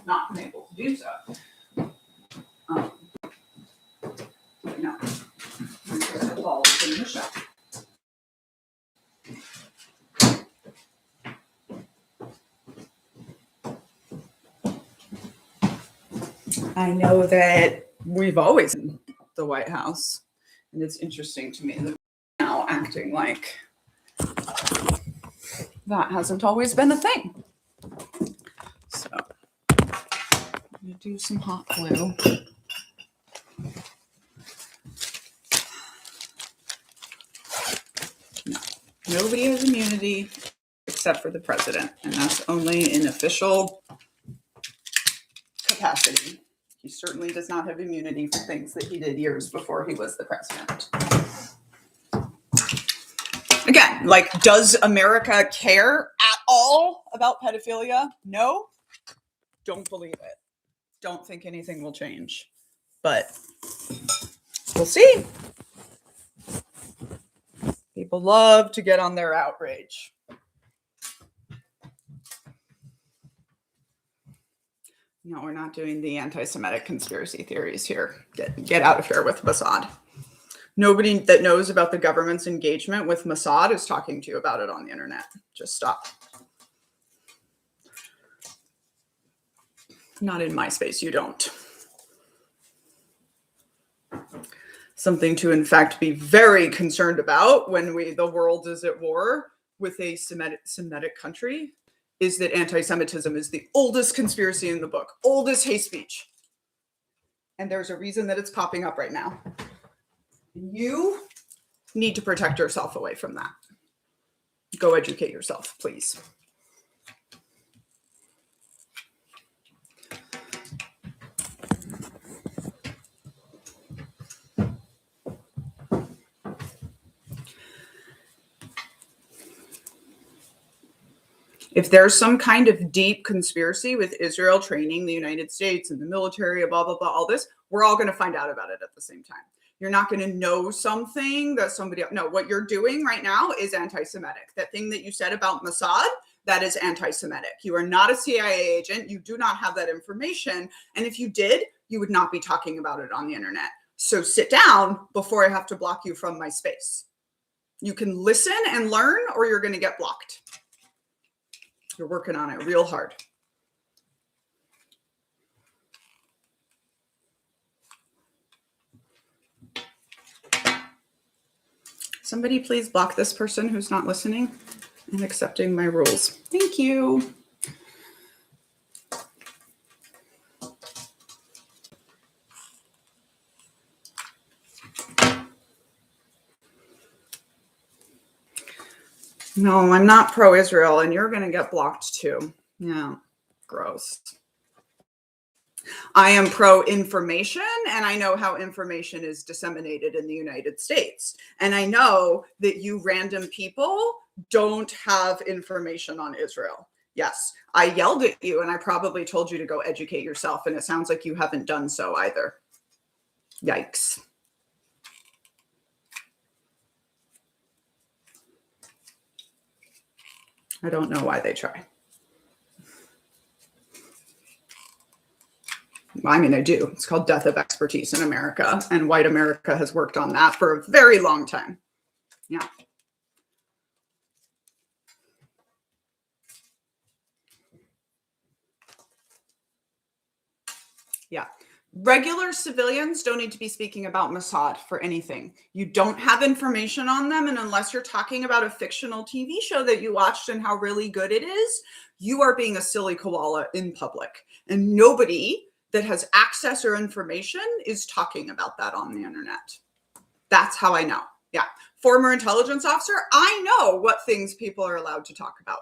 not been able to do so. No, the ball is in the shot. I know that we've always in the White House, and it's interesting to me that now acting like that hasn't always been a thing. So I'm gonna do some hot glue. No, nobody has immunity except for the president, and that's only in official capacity. He certainly does not have immunity for things that he did years before he was the president. Again, like, does America care at all about pedophilia? No. Don't believe it. Don't think anything will change. But we'll see. People love to get on their outrage. No, we're not doing the anti-Semitic conspiracy theories here. Get out of here with Mossad. Nobody that knows about the government's engagement with Mossad is talking to you about it on the internet. Just stop. Not in my space, you don't. Something to, in fact, be very concerned about when the world is at war with a Semitic country is that anti-Semitism is the oldest conspiracy in the book, oldest hate speech. And there's a reason that it's popping up right now. You need to protect yourself away from that. Go educate yourself, please. If there's some kind of deep conspiracy with Israel training the United States and the military, blah, blah, blah, all this, we're all going to find out about it at the same time. You're not going to know something that somebody else. No, what you're doing right now is anti-Semitic. That thing that you said about Mossad, that is anti-Semitic. You are not a CIA agent. You do not have that information. And if you did, you would not be talking about it on the internet. So sit down before I have to block you from my space. You can listen and learn, or you're going to get blocked. You're working on it real hard. Somebody please block this person who's not listening and accepting my rules. Thank you. No, I'm not pro-Israel, and you're going to get blocked too. Yeah, gross. I am pro-information, and I know how information is disseminated in the United States. And I know that you random people don't have information on Israel. Yes, I yelled at you, and I probably told you to go educate yourself, and it sounds like you haven't done so either. Yikes. I don't know why they try. I mean, I do. It's called death of expertise in America, and white America has worked on that for a very long time. Yeah. Yeah. Regular civilians don't need to be speaking about Mossad for anything. You don't have information on them, and unless you're talking about a fictional TV show that you watched and how really good it is, you are being a silly koala in public. And nobody that has access or information is talking about that on the internet. That's how I know. Yeah. Former intelligence officer, I know what things people are allowed to talk about.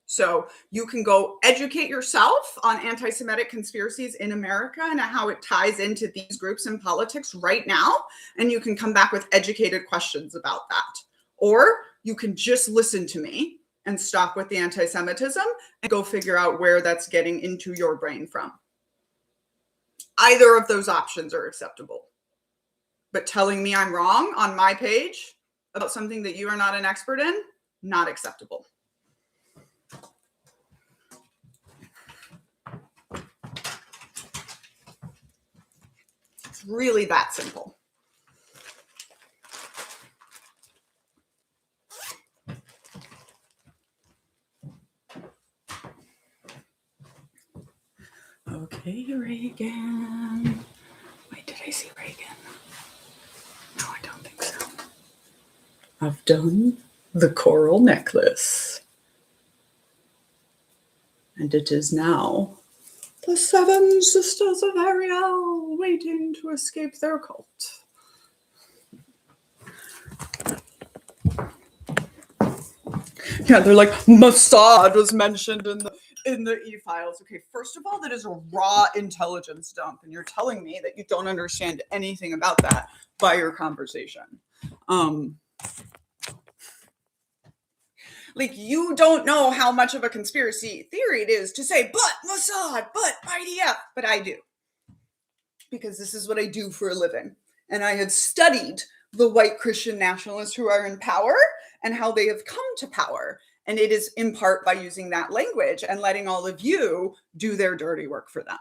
So you can go educate yourself on anti-Semitic conspiracies in America and how it ties into these groups in politics right now. And you can come back with educated questions about that. Or you can just listen to me and stop with the anti-Semitism and go figure out where that's getting into your brain from. Either of those options are acceptable. But telling me I'm wrong on my page about something that you are not an expert in, not acceptable. It's really that simple. Okay, Reagan. Wait, did I see Reagan? No, I don't think so. I've done the coral necklace. And it is now the 7 sisters of Ariel waiting to escape their cult. Yeah, they're like, Mossad was mentioned in the e-files. Okay, first of all, that is a raw intelligence dump, and you're telling me that you don't understand anything about that by your conversation. Like, you don't know how much of a conspiracy theory it is to say, but Mossad, but IDF, but I do. Because this is what I do for a living. And I have studied the white Christian nationalists who are in power and how they have come to power. And it is in part by using that language and letting all of you do their dirty work for them.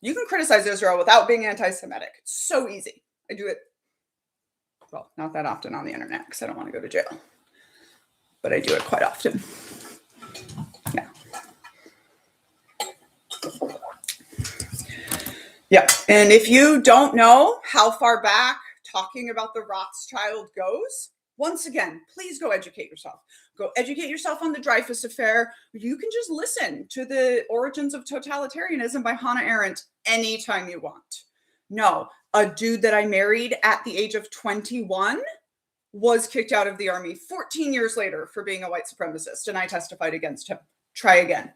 You can criticize Israel without being anti-Semitic. It's so easy. I do it, well, not that often on the internet because I don't want to go to jail. But I do it quite often. Yeah. Yeah. And if you don't know how far back talking about the Rothschild goes, once again, please go educate yourself. Go educate yourself on the Dreyfus Affair. You can just listen to the Origins of Totalitarianism by Hannah Arendt anytime you want. No, a dude that I married at the age of 21 was kicked out of the army 14 years later for being a white supremacist, and I testified against him. Try again.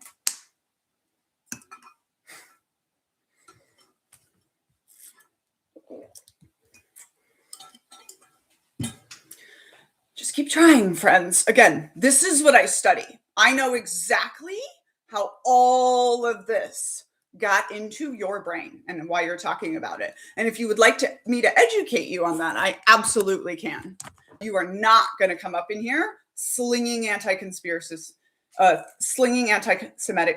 Just keep trying, friends. Again, this is what I study. I know exactly how all of this got into your brain and why you're talking about it. And if you would like me to educate you on that, I absolutely can. You are not going to come up in here slinging anti-Semitic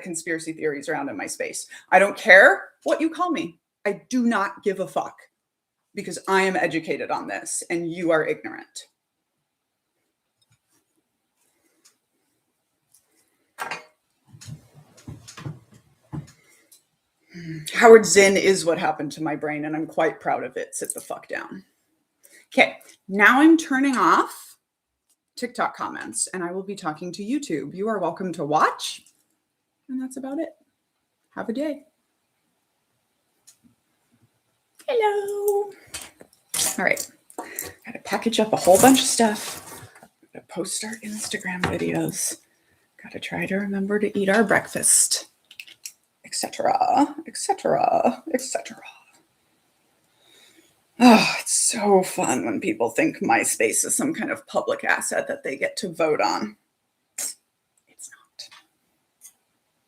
conspiracy theories around in my space. I don't care what you call me. I do not give a fuck because I am educated on this and you are ignorant. Howard Zinn is what happened to my brain, and I'm quite proud of it. Sit the fuck down. Okay, now I'm turning off TikTok comments, and I will be talking to YouTube. You are welcome to watch, and that's about it. Have a day. Hello. All right, gotta package up a whole bunch of stuff. Gotta post our Instagram videos. Gotta try to remember to eat our breakfast. Etc., etc., etc. Oh, it's so fun when people think MySpace is some kind of public asset that they get to vote on. It's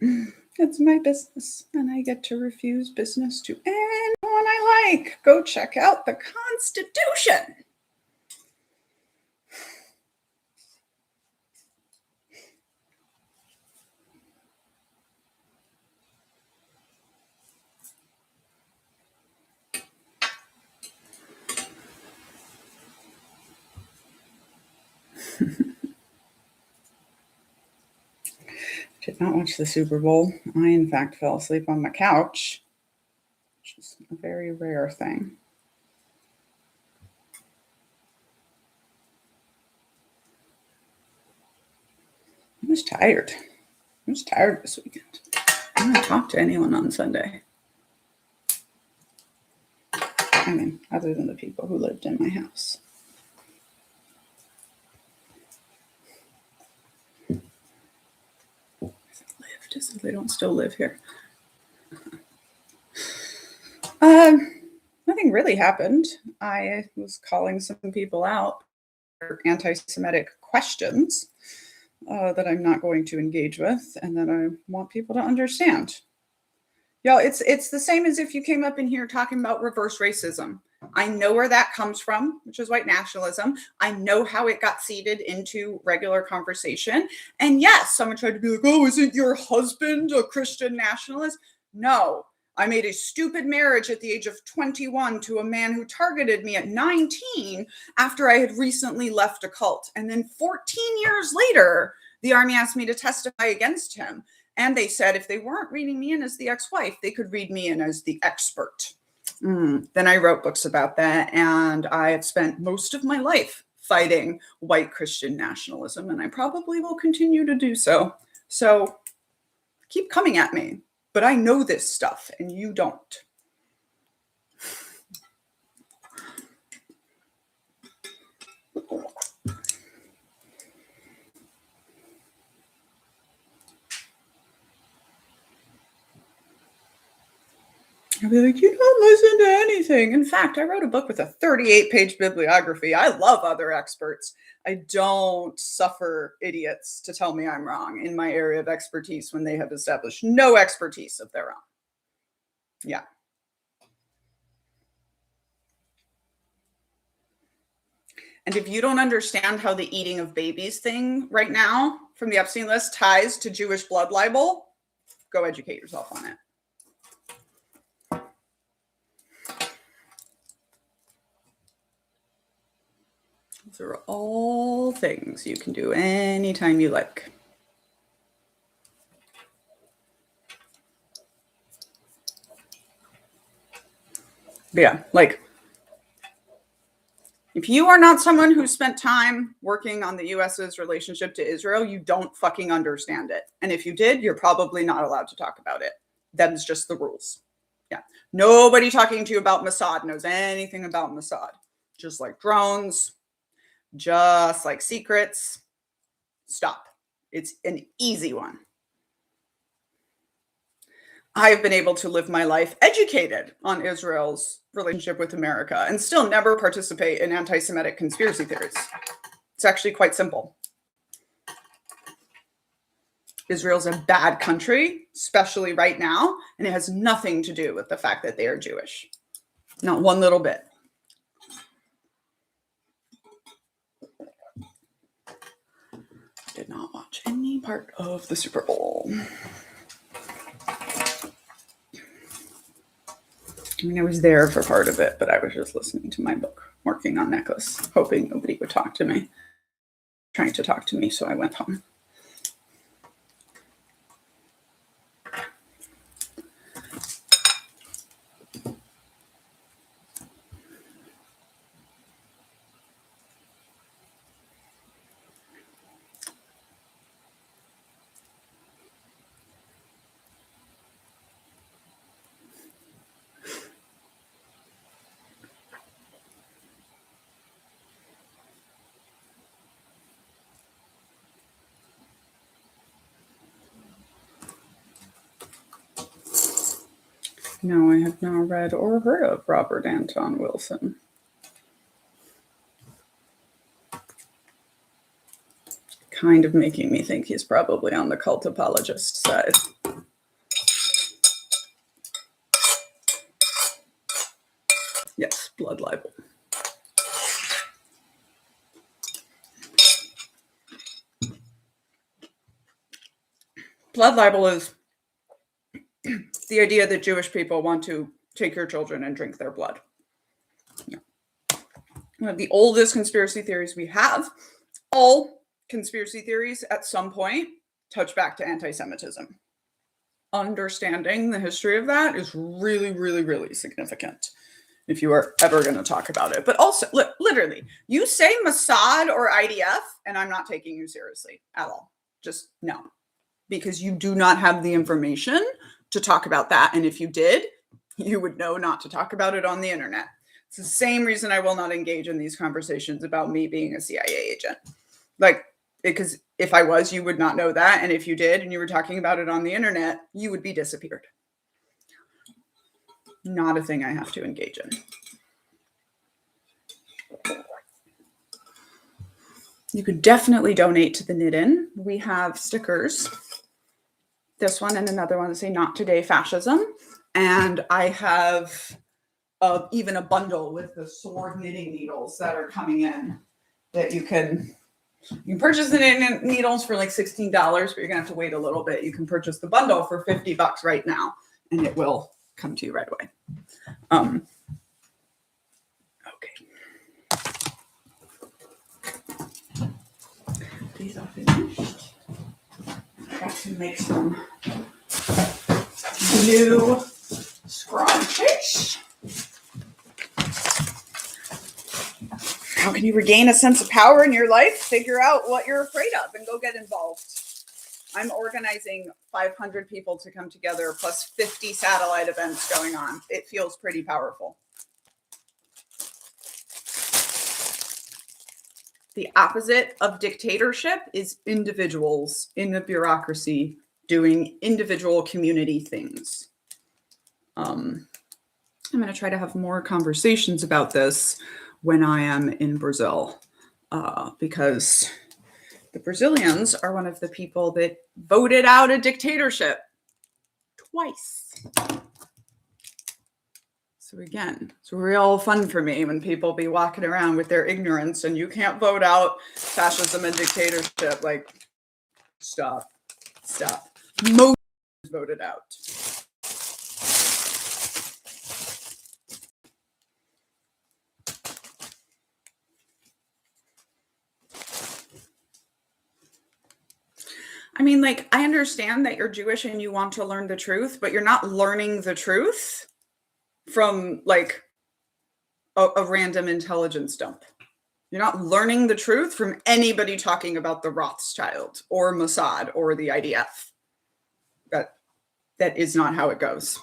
not. It's my business, and I get to refuse business to anyone I like. Go check out the Constitution. Did not watch the Super Bowl. I, in fact, fell asleep on my couch, which is a very rare thing. I was tired. I was tired this weekend. I didn't talk to anyone on Sunday. I mean, other than the people who lived in my house. They don't still live here. Nothing really happened. I was calling some people out for anti-Semitic questions that I'm not going to engage with and that I want people to understand. Y'all, it's the same as if you came up in here talking about reverse racism. I know where that comes from, which is white nationalism. I know how it got seeded into regular conversation. And yes, someone tried to be like, oh, isn't your husband a Christian nationalist? No, I made a stupid marriage at the age of 21 to a man who targeted me at 19 after I had recently left a cult. And then 14 years later, the army asked me to testify against him. And they said if they weren't reading me in as the ex-wife, they could read me in as the expert. Then I wrote books about that, and I have spent most of my life fighting white Christian nationalism, and I probably will continue to do so. So keep coming at me, but I know this stuff, and you don't. I'll be like, you don't listen to anything. In fact, I wrote a book with a 38-page bibliography. I love other experts. I don't suffer idiots to tell me I'm wrong in my area of expertise when they have established no expertise of their own. Yeah. And if you don't understand how the eating of babies thing right now from the Epstein list ties to Jewish blood libel, go educate yourself on it. Those are all things you can do anytime you like. But yeah, like, if you are not someone who spent time working on the US's relationship to Israel, you don't fucking understand it. And if you did, you're probably not allowed to talk about it. That is just the rules. Yeah. Nobody talking to you about Mossad knows anything about Mossad. Just like drones, just like secrets. Stop. It's an easy one. I have been able to live my life educated on Israel's relationship with America and still never participate in anti-Semitic conspiracy theories. It's actually quite simple. Israel's a bad country, especially right now, and it has nothing to do with the fact that they are Jewish. Not one little bit. Did not watch any part of the Super Bowl. I mean, I was there for part of it, but I was just listening to my book, working on Necklace, hoping nobody would talk to me. Trying to talk to me, so I went home. No, I have not read or heard of Robert Anton Wilson. Kind of making me think he's probably on the cult apologist side. Yes, blood libel. Blood libel is the idea that Jewish people want to take your children and drink their blood. Yeah. One of the oldest conspiracy theories we have. All conspiracy theories at some point touch back to anti-Semitism. Understanding the history of that is really, really, really significant if you are ever going to talk about it. But also, literally, you say Mossad or IDF, and I'm not taking you seriously at all. Just no. Because you do not have the information to talk about that. And if you did, you would know not to talk about it on the internet. It's the same reason I will not engage in these conversations about me being a CIA agent. Like, because if I was, you would not know that. And if you did, and you were talking about it on the internet, you would be disappeared. Not a thing I have to engage in. You could definitely donate to the Knit-In. We have stickers. This one and another one that say "Not Today Fascism." And I have even a bundle with the sword knitting needles that are coming in that you can purchase the knitting needles for like $16, but you're gonna have to wait a little bit. You can purchase the bundle for $50 right now, and it will come to you right away. Okay. These are finished. I got to make some new scrunchies. How can you regain a sense of power in your life? Figure out what you're afraid of and go get involved. I'm organizing 500 people to come together plus 50 satellite events going on. It feels pretty powerful. The opposite of dictatorship is individuals in the bureaucracy doing individual community things. I'm going to try to have more conversations about this when I am in Brazil, because the Brazilians are one of the people that voted out a dictatorship twice. So again, it's real fun for me when people be walking around with their ignorance and you can't vote out fascism and dictatorship. Like, stop. Most voted out. I mean, like, I understand that you're Jewish and you want to learn the truth, but you're not learning the truth from like a random intelligence dump. You're not learning the truth from anybody talking about the Rothschild or Mossad or the IDF. That is not how it goes.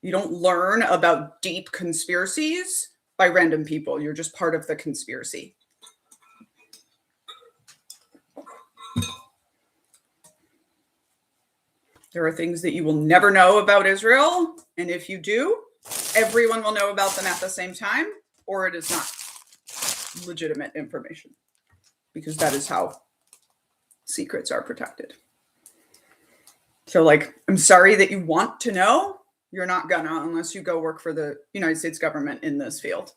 You don't learn about deep conspiracies by random people. You're just part of the conspiracy. There are things that you will never know about Israel. And if you do, everyone will know about them at the same time, or it is not legitimate information, because that is how secrets are protected. So, like, I'm sorry that you want to know. You're not gonna, unless you go work for the United States government in this field.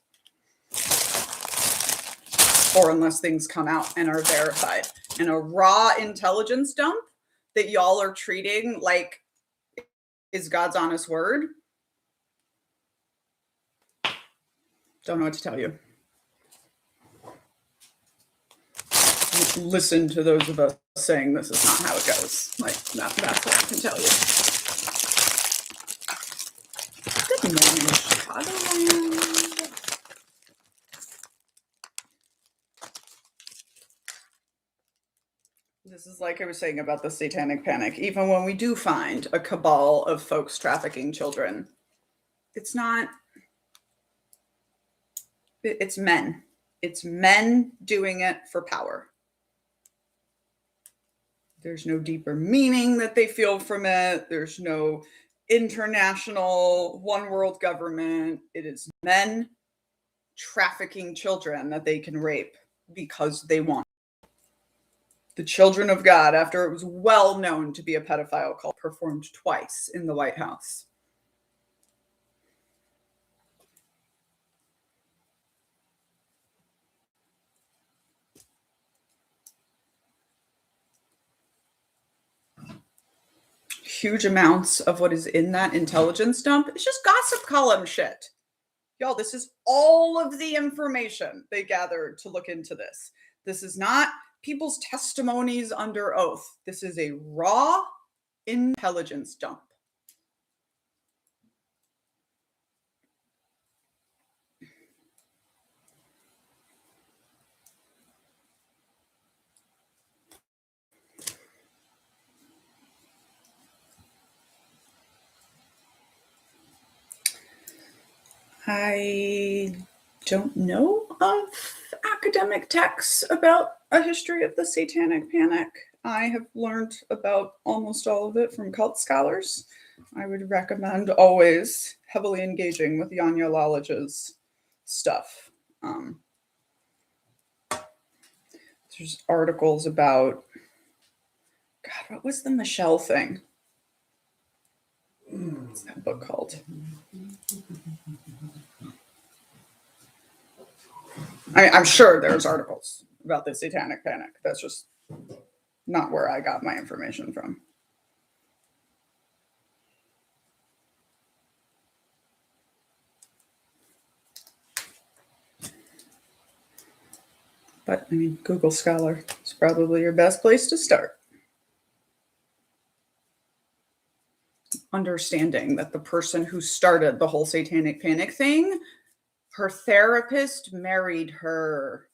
Or unless things come out and are verified. And a raw intelligence dump that y'all are treating like is God's honest word. Don't know what to tell you. Listen to those of us saying this is not how it goes. Like, that's what I can tell you. Good morning, Chicagoland. This is like I was saying about the satanic panic. Even when we do find a cabal of folks trafficking children, it's not, it's men. It's men doing it for power. There's no deeper meaning that they feel from it. There's no international one world government. It is men trafficking children that they can rape because they want. The Children of God, after it was well known to be a pedophile cult, performed twice in the White House. Huge amounts of what is in that intelligence dump is just gossip column shit. Y'all, this is all of the information they gathered to look into this. This is not people's testimonies under oath. This is a raw intelligence dump. I don't know of academic texts about a history of the Satanic Panic. I have learned about almost all of it from cult scholars. I would recommend always heavily engaging with Janja Lalich's stuff. There's articles about, God, what was the Michelle thing? What's that book called? I'm sure there's articles about the Satanic Panic. That's just not where I got my information from. But I mean, Google Scholar is probably your best place to start. Understanding that the person who started the whole satanic panic thing, her therapist married her.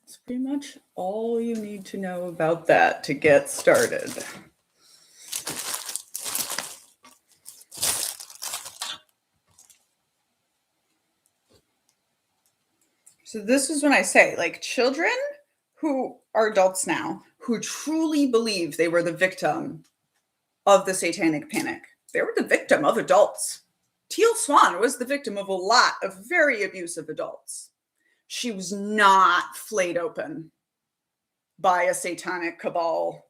That's pretty much all you need to know about that to get started. So this is when I say, like, children who are adults now, who truly believe they were the victim of the satanic panic, they were the victim of adults. Teal Swan was the victim of a lot of very abusive adults. She was not flayed open by a satanic cabal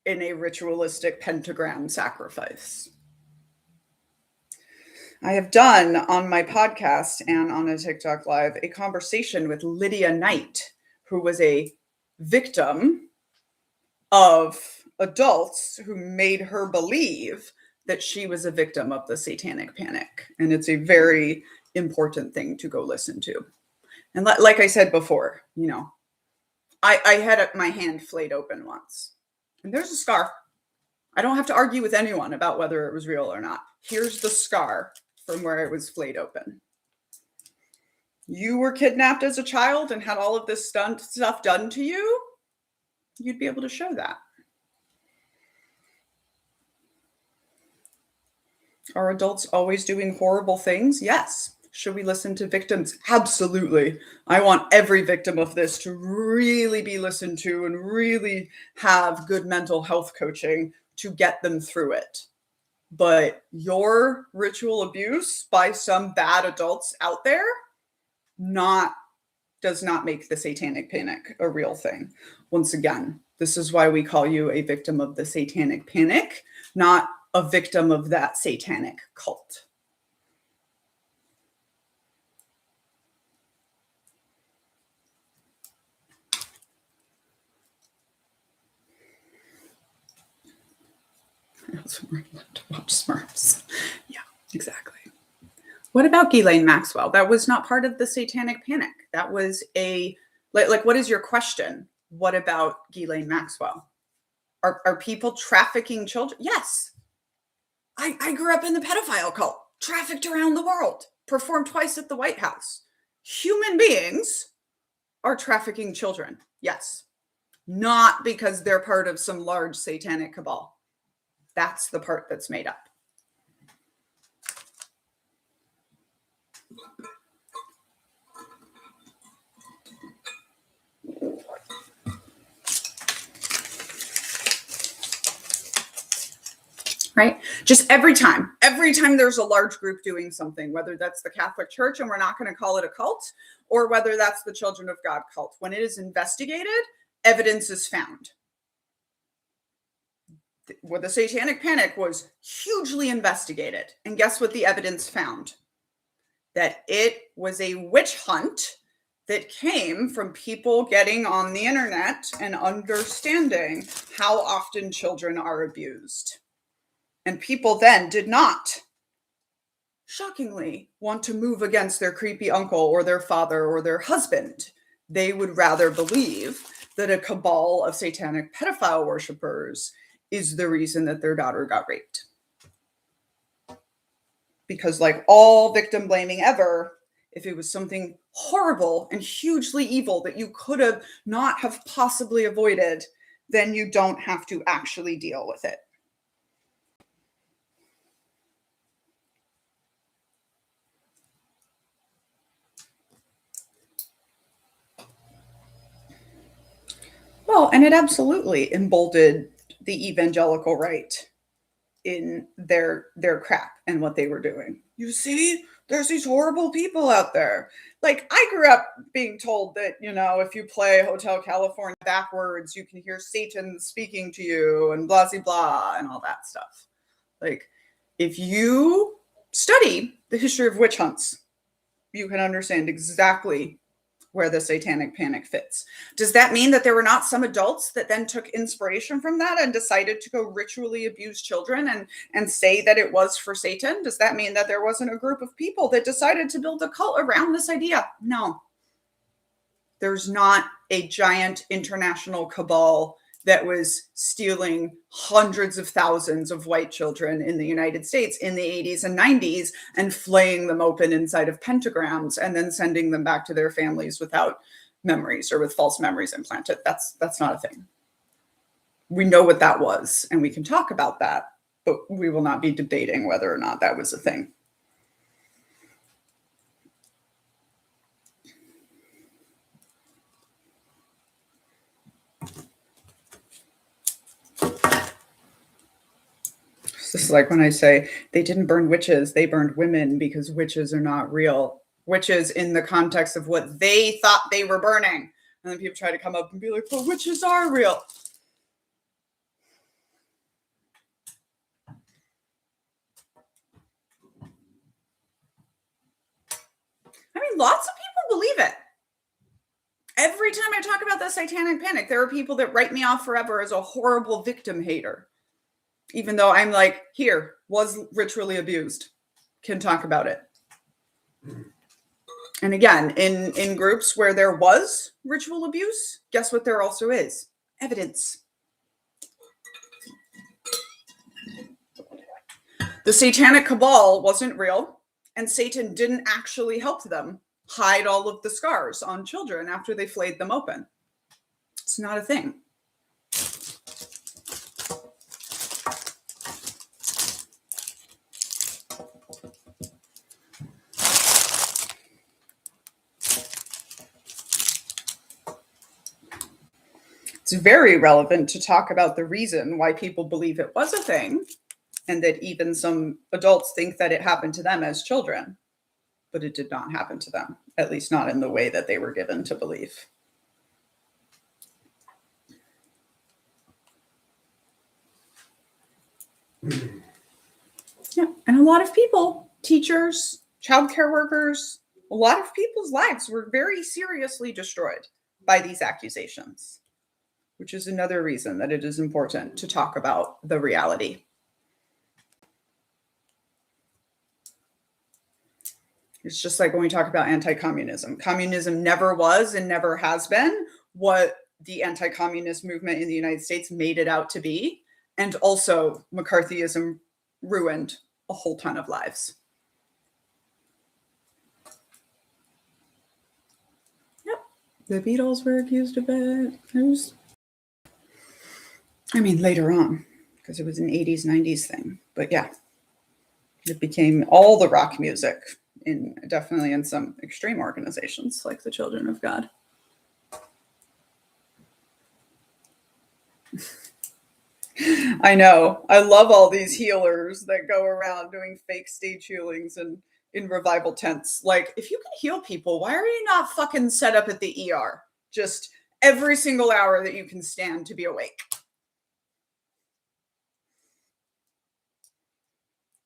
in a ritualistic pentagram sacrifice. I have done on my podcast and on a TikTok live a conversation with Lydia Knight, who was a victim of adults who made her believe that she was a victim of the satanic panic. And it's a very important thing to go listen to. And like I said before, you know, I had my hand flayed open once, and there's a scar. I don't have to argue with anyone about whether it was real or not. Here's the scar from where it was flayed open. You were kidnapped as a child and had all of this stuff done to you, you'd be able to show that. Are adults always doing horrible things? Yes. Should we listen to victims? Absolutely. I want every victim of this to really be listened to and really have good mental health coaching to get them through it. But your ritual abuse by some bad adults out there does not make the satanic panic a real thing. Once again, this is why we call you a victim of the satanic panic, not a victim of that satanic cult. I also learned to watch Smurfs. Yeah, exactly. What about Ghislaine Maxwell? That was not part of the satanic panic. That was like what is your question? What about Ghislaine Maxwell? Are people trafficking children? Yes. I grew up in the pedophile cult, trafficked around the world, performed twice at the White House. Human beings are trafficking children. Yes. Not because they're part of some large satanic cabal. That's the part that's made up. Right? Just every time there's a large group doing something, whether that's the Catholic Church, and we're not going to call it a cult, or whether that's the Children of God cult, when it is investigated, evidence is found. Well, the satanic panic was hugely investigated. And guess what the evidence found? That it was a witch hunt that came from people getting on the internet and understanding how often children are abused. And people then did not, shockingly, want to move against their creepy uncle or their father or their husband. They would rather believe that a cabal of satanic pedophile worshipers is the reason that their daughter got raped. Because like all victim blaming ever, if it was something horrible and hugely evil that you could have not have possibly avoided, then you don't have to actually deal with it. Well, and it absolutely emboldened the evangelical right in their crap and what they were doing. You see, there's these horrible people out there. Like, I grew up being told that, you know, if you play Hotel California backwards, you can hear Satan speaking to you and blah, blah, blah, and all that stuff. Like, if you study the history of witch hunts, you can understand exactly where the satanic panic fits. Does that mean that there were not some adults that then took inspiration from that and decided to go ritually abuse children and say that it was for Satan? Does that mean that there wasn't a group of people that decided to build a cult around this idea? No. There's not a giant international cabal that was stealing hundreds of thousands of white children in the United States in the 80s and 90s and flaying them open inside of pentagrams and then sending them back to their families without memories or with false memories implanted. That's not a thing. We know what that was, and we can talk about that, but we will not be debating whether or not that was a thing. This is like when I say they didn't burn witches, they burned women because witches are not real. Witches in the context of what they thought they were burning. And then people try to come up and be like, but witches are real. I mean, lots of people believe it. Every time I talk about the satanic panic, there are people that write me off forever as a horrible victim hater. Even though I'm like, here, was ritually abused, can talk about it. And again, in groups where there was ritual abuse, guess what there also is? Evidence. The satanic cabal wasn't real, and Satan didn't actually help them hide all of the scars on children after they flayed them open. It's not a thing. It's very relevant to talk about the reason why people believe it was a thing, and that even some adults think that it happened to them as children, but it did not happen to them, at least not in the way that they were given to believe. Yeah, and a lot of people, teachers, childcare workers, a lot of people's lives were very seriously destroyed by these accusations, which is another reason that it is important to talk about the reality. It's just like when we talk about anti-communism. Communism never was and never has been what the anti-communist movement in the United States made it out to be. And also, McCarthyism ruined a whole ton of lives. Yep, the Beatles were accused of it. Later on, because it was an 80s, 90s thing. But yeah, it became all the rock music, definitely in some extreme organizations like the Children of God. I know. I love all these healers that go around doing fake stage healings and in revival tents. Like, if you can heal people, why are you not fucking set up at the ER? Just every single hour that you can stand to be awake.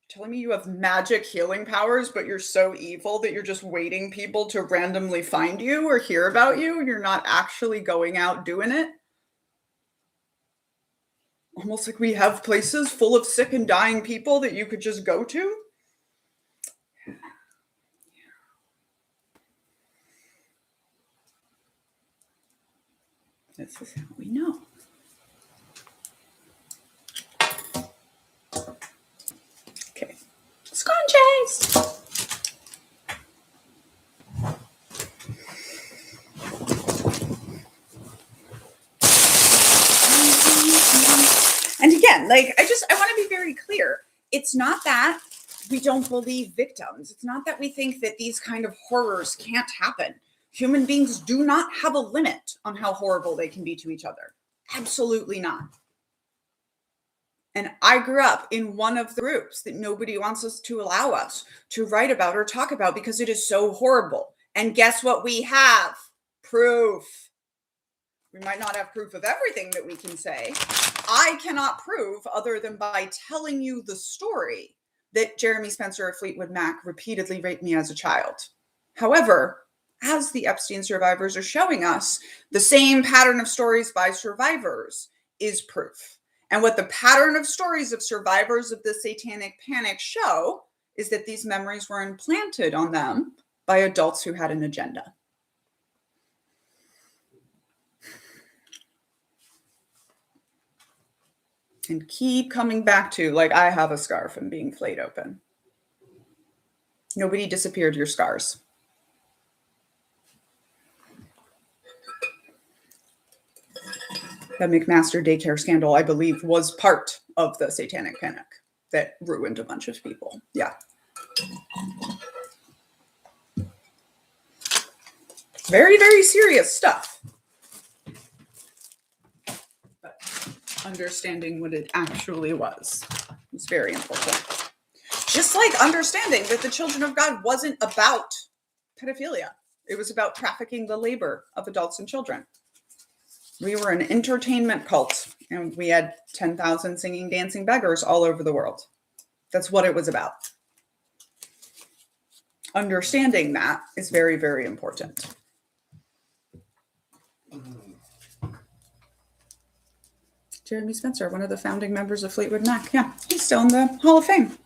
Telling me you have magic healing powers, but you're so evil that you're just waiting people to randomly find you or hear about you. You're not actually going out doing it. Almost like we have places full of sick and dying people that you could just go to. This is how we know. Okay. Scrunchies! And again, like, I want to be very clear. It's not that we don't believe victims. It's not that we think that these kind of horrors can't happen. Human beings do not have a limit on how horrible they can be to each other. Absolutely not. And I grew up in one of the groups that nobody wants us to allow us to write about or talk about because it is so horrible. And guess what we have? Proof. We might not have proof of everything that we can say. I cannot prove, other than by telling you the story, that Jeremy Spencer of Fleetwood Mac repeatedly raped me as a child. However, as the Epstein survivors are showing us, the same pattern of stories by survivors is proof. And what the pattern of stories of survivors of the Satanic Panic show is that these memories were implanted on them by adults who had an agenda. And keep coming back to, like, I have a scarf and being flayed open. Nobody disappeared your scars. The McMaster daycare scandal, I believe, was part of the Satanic Panic that ruined a bunch of people. Yeah. Very, very serious stuff. But understanding what it actually was very important. Just like understanding that the Children of God wasn't about pedophilia. It was about trafficking the labor of adults and children. We were an entertainment cult, and we had 10,000 singing, dancing beggars all over the world. That's what it was about. Understanding that is very, very important. Jeremy Spencer, one of the founding members of Fleetwood Mac. Yeah, he's still in the Hall of Fame,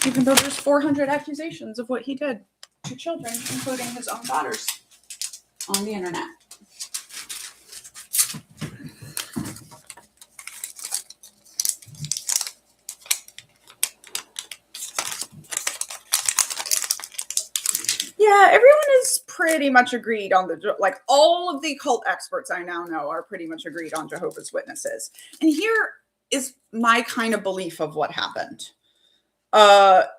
even though there's 400 accusations of what he did to children, including his own daughters, on the internet. Yeah, everyone is pretty much agreed on like all of the cult experts I now know are pretty much agreed on Jehovah's Witnesses. And here is my kind of belief of what happened.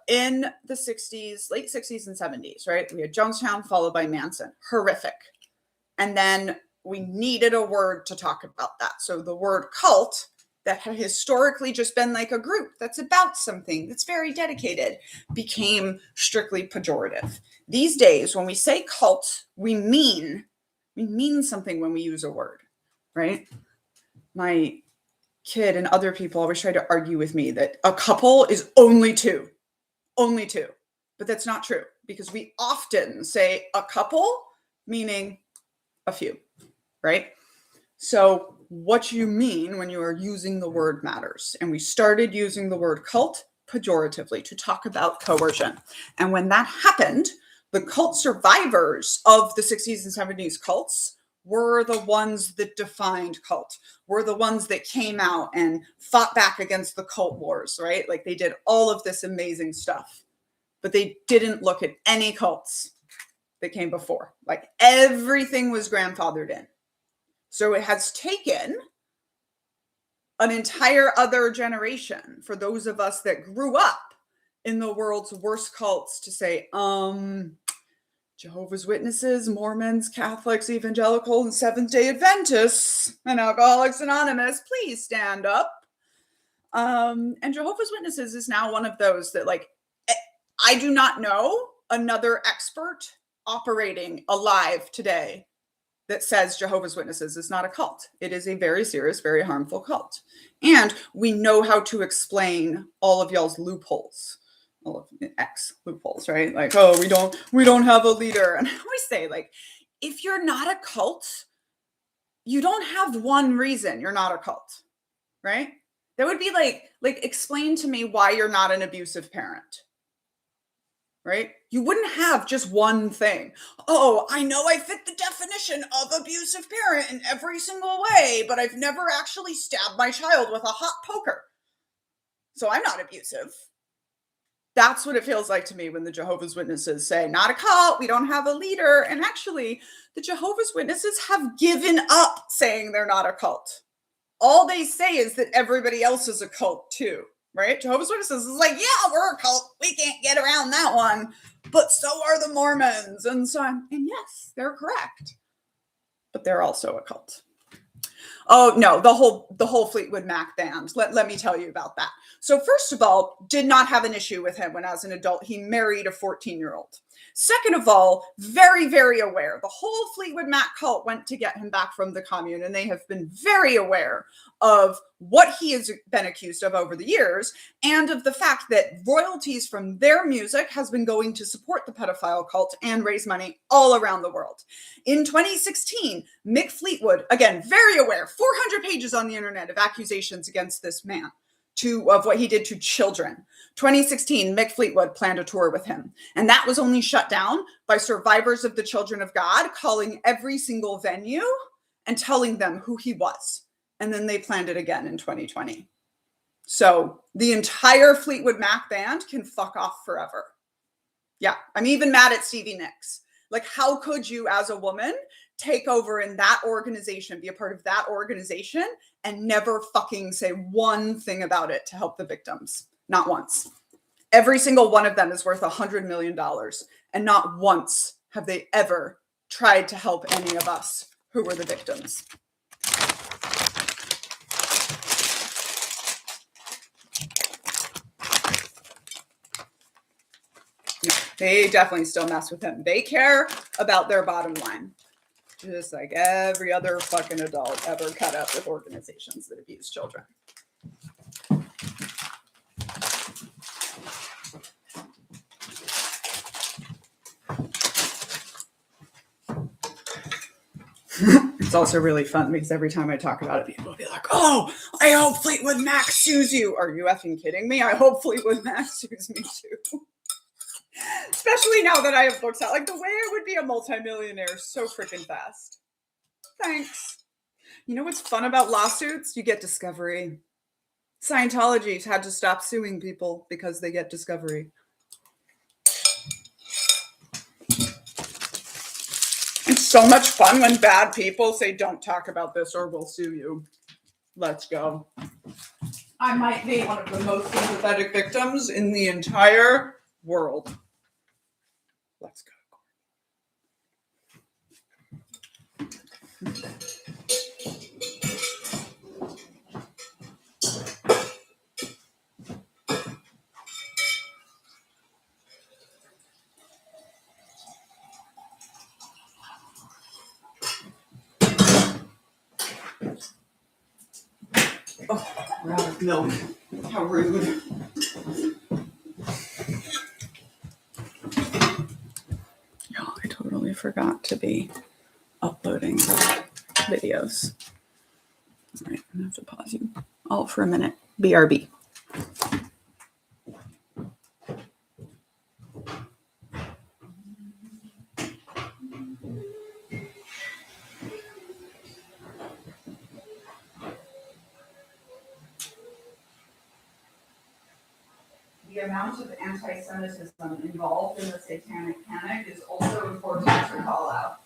In the 60s, late 60s and 70s, right? We had Jonestown followed by Manson. Horrific. And then we needed a word to talk about that. So the word cult, that had historically just been like a group that's about something that's very dedicated, became strictly pejorative. These days, when we say cult, we mean something when we use a word, right? My kid and other people always try to argue with me that a couple is only two, but that's not true, because we often say a couple meaning a few, right? So what you mean when you are using the word matters. And we started using the word cult pejoratively to talk about coercion. And when that happened, the cult survivors of the 60s and 70s cults were the ones that defined cult, were the ones that came out and fought back against the cult wars, right? Like they did all of this amazing stuff, but they didn't look at any cults that came before. Like everything was grandfathered in. So it has taken an entire other generation for those of us that grew up in the world's worst cults to say, Jehovah's Witnesses, Mormons, Catholics, Evangelicals, and Seventh-day Adventists, and Alcoholics Anonymous, please stand up. And Jehovah's Witnesses is now one of those that, like, I do not know another expert operating alive today that says Jehovah's Witnesses is not a cult. It is a very serious, very harmful cult. And we know how to explain all of y'all's loopholes, all of X loopholes, right? Like, oh, we don't have a leader. And I always say, like, if you're not a cult, you don't have one reason you're not a cult, right? That would be like explain to me why you're not an abusive parent. Right? You wouldn't have just one thing. Oh, I know I fit the definition of abusive parent in every single way, but I've never actually stabbed my child with a hot poker. So I'm not abusive. That's what it feels like to me when the Jehovah's Witnesses say, not a cult, we don't have a leader. And actually, the Jehovah's Witnesses have given up saying they're not a cult. All they say is that everybody else is a cult too. Right? Jehovah's Witnesses is like, yeah, we're a cult. We can't get around that one. But so are the Mormons. And so on. And yes, they're correct. But they're also a cult. Oh, no, the whole Fleetwood Mac band. Let me tell you about that. So first of all, did not have an issue with him when as an adult. He married a 14-year-old. Second of all, very, very aware. The whole Fleetwood Mac cult went to get him back from the commune, and they have been very aware of what he has been accused of over the years, and of the fact that royalties from their music has been going to support the pedophile cult and raise money all around the world. In 2016, Mick Fleetwood, again, very aware, 400 pages on the internet of accusations against this man of what he did to children. 2016, Mick Fleetwood planned a tour with him. And that was only shut down by survivors of the Children of God calling every single venue and telling them who he was. And then they planned it again in 2020. So the entire Fleetwood Mac band can fuck off forever. Yeah, I'm even mad at Stevie Nicks. Like, how could you, as a woman, take over in that organization, be a part of that organization, and never fucking say one thing about it to help the victims? Not once. Every single one of them is worth $100 million. And not once have they ever tried to help any of us who were the victims. No, they definitely still mess with him. They care about their bottom line. Just like every other fucking adult ever cut up with organizations that abuse children. It's also really fun because every time I talk about it, people will be like, oh, I hope Fleetwood Mac sues you. Are you effing kidding me? I hope Fleetwood Mac sues me too. Especially now that I have books out. Like, the way I would be a multimillionaire so freaking fast. Thanks. You know what's fun about lawsuits? You get discovery. Scientology's had to stop suing people because they get discovery. It's so much fun when bad people say, don't talk about this or we'll sue you. Let's go. I might be one of the most sympathetic victims in the entire world. Let's go. Oh, we're out of milk. How rude. Oh, I totally forgot to be uploading the videos. All right, I'm gonna have to pause you all for a minute. BRB. The amount of anti-Semitism involved in the Satanic Panic is also important to call out.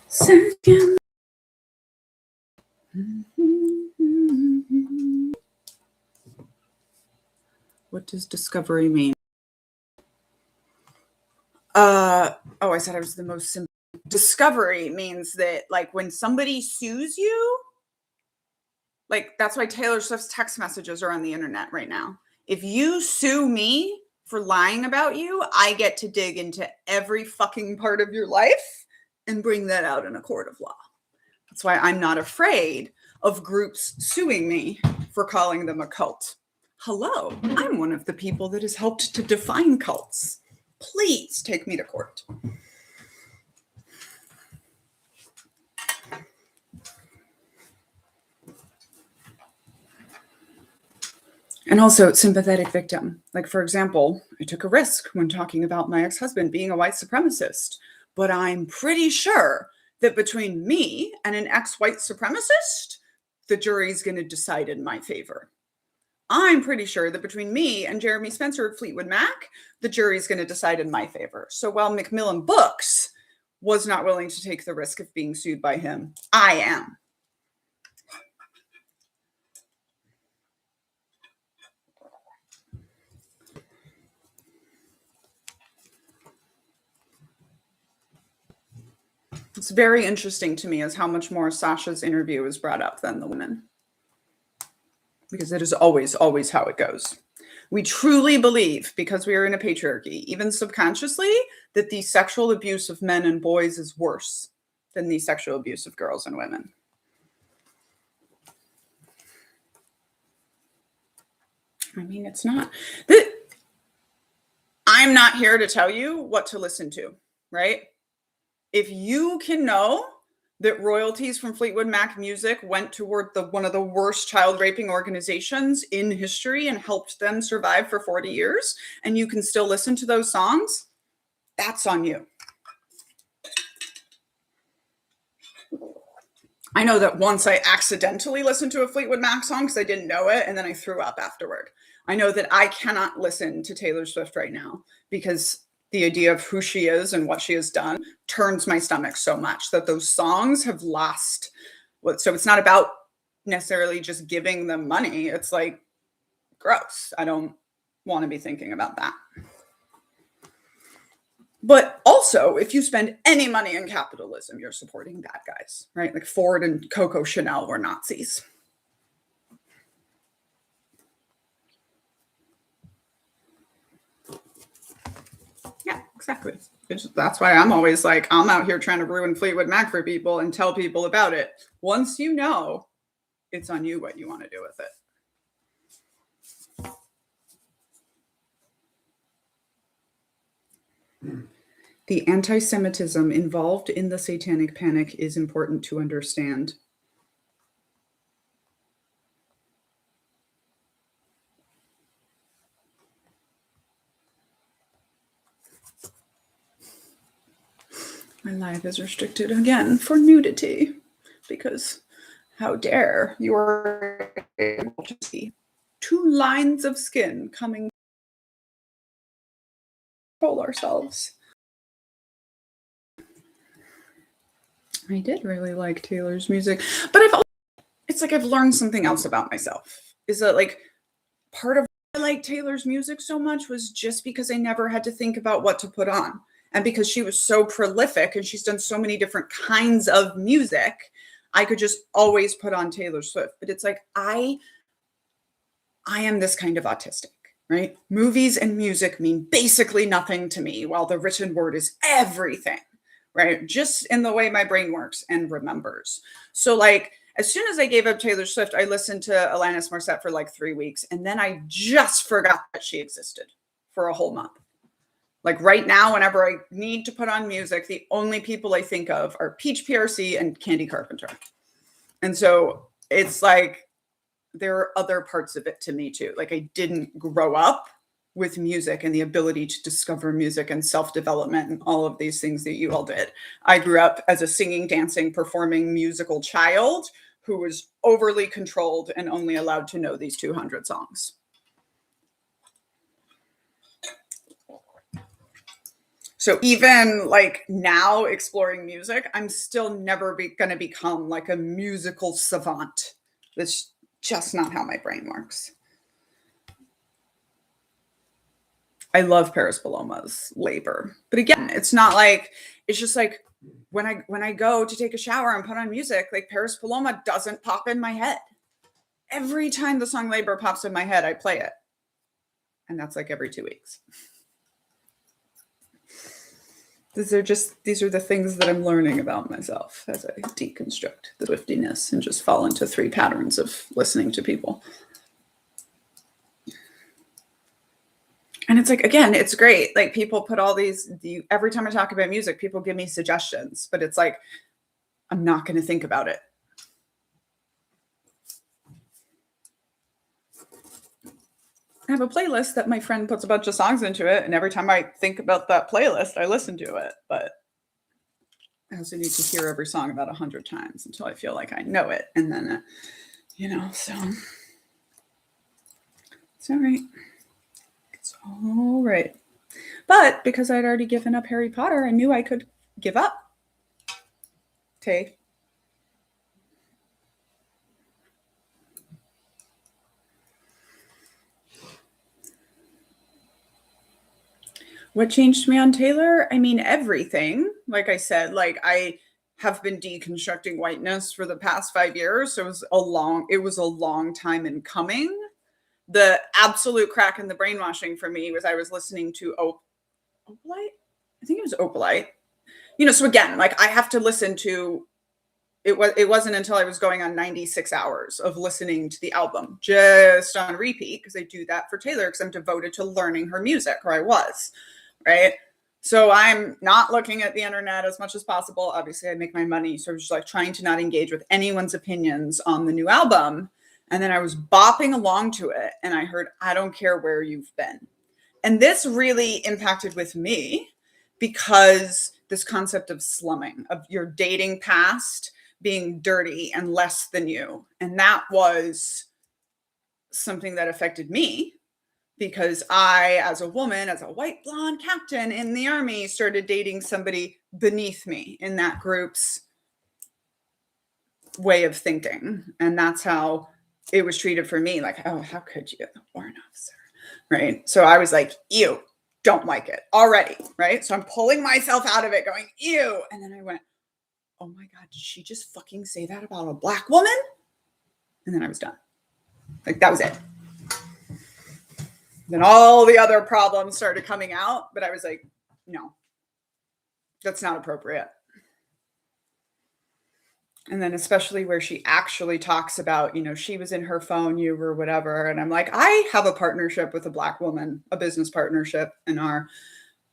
Second. What does discovery mean? I said I was the most simple. Discovery means that, like, when somebody sues you, like, that's why Taylor Swift's text messages are on the internet right now. If you sue me for lying about you, I get to dig into every fucking part of your life and bring that out in a court of law. That's why I'm not afraid of groups suing me for calling them a cult. Hello, I'm one of the people that has helped to define cults. Please take me to court. And also, sympathetic victim. Like, for example, I took a risk when talking about my ex-husband being a white supremacist, but I'm pretty sure that between me and an ex-white supremacist, the jury's going to decide in my favor. I'm pretty sure that between me and Jeremy Spencer of Fleetwood Mac, the jury's going to decide in my favor. So while Macmillan Books was not willing to take the risk of being sued by him. I am. It's very interesting to me as how much more Sasha's interview is brought up than the women. Because it is always, always how it goes. We truly believe, because we are in a patriarchy, even subconsciously, that the sexual abuse of men and boys is worse than the sexual abuse of girls and women. I mean, it's not. I'm not here to tell you what to listen to, right? If you can know that royalties from Fleetwood Mac music went toward one of the worst child raping organizations in history and helped them survive for 40 years, and you can still listen to those songs, that's on you. I know that once I accidentally listened to a Fleetwood Mac song because I didn't know it, and then I threw up afterward. I know that I cannot listen to Taylor Swift right now because the idea of who she is and what she has done turns my stomach so much that those songs have lost. So it's not about necessarily just giving them money. It's like, gross. I don't want to be thinking about that. But also, if you spend any money in capitalism, you're supporting bad guys, right? Like Ford and Coco Chanel were Nazis. Yeah, exactly. That's why I'm always like, I'm out here trying to ruin Fleetwood Mac for people and tell people about it. Once you know, it's on you what you want to do with it. The anti-Semitism involved in the Satanic Panic is important to understand. My life is restricted again for nudity because how dare you are able to see 2 lines of skin coming. Control ourselves. I did really like Taylor's music, but it's like I've learned something else about myself. Is that like part of why I like Taylor's music so much was just because I never had to think about what to put on. And because she was so prolific and she's done so many different kinds of music, I could just always put on Taylor Swift. But it's like I am this kind of autistic, right? Movies and music mean basically nothing to me, while the written word is everything, right? Just in the way my brain works and remembers. So like, as soon as I gave up Taylor Swift, I listened to Alanis Morissette for like 3 weeks. And then I just forgot that she existed for a whole month. Like right now, whenever I need to put on music, the only people I think of are Peach PRC and Candy Carpenter. And so it's like, there are other parts of it to me too. Like I didn't grow up with music and the ability to discover music and self-development and all of these things that you all did. I grew up as a singing, dancing, performing musical child who was overly controlled and only allowed to know these 200 songs. So even like now exploring music, I'm still never going to become like a musical savant. That's just not how my brain works. I love Paris Paloma's Labor. But again, it's not like, it's just like when I go to take a shower and put on music, like Paris Paloma doesn't pop in my head. Every time the song Labor pops in my head, I play it. And that's like every 2 weeks. These are the things that I'm learning about myself as I deconstruct the Swiftiness and just fall into 3 patterns of listening to people. And it's like, again, it's great. Like people put all these, every time I talk about music, people give me suggestions, but it's like, I'm not going to think about it. I have a playlist that my friend puts a bunch of songs into it. And every time I think about that playlist, I listen to it. But I also need to hear every song about 100 times until I feel like I know it. And then, so it's all right. It's all right. But because I'd already given up Harry Potter, I knew I could give up Okay. What changed me on Taylor? I mean, everything. Like I said, like I have been deconstructing whiteness for the past 5 years. So it was a long time in coming. The absolute crack in the brainwashing for me was I was listening to Opalite. I think it was Opalite. So again, like I have to listen to it wasn't until I was going on 96 hours of listening to the album just on repeat, because I do that for Taylor because I'm devoted to learning her music, or I was, right? So I'm not looking at the internet as much as possible. Obviously, I make my money. So I was just like trying to not engage with anyone's opinions on the new album. And then I was bopping along to it and I heard, I don't care where you've been. And this really impacted with me because this concept of slumming, of your dating past being dirty and less than you. And that was something that affected me because I, as a woman, as a white blonde captain in the army, started dating somebody beneath me in that group's way of thinking. And that's how it was treated for me. Like, oh, how could you, warrant officer? Right. So I was like, ew, don't like it already. Right. So I'm pulling myself out of it going, ew. And then I went, oh my God, did she just fucking say that about a Black woman? And then I was done. Like, that was it. Then all the other problems started coming out, but I was like, no, that's not appropriate. And then especially where she actually talks about, she was in her phone, you were whatever. And I'm like, I have a partnership with a Black woman, a business partnership in our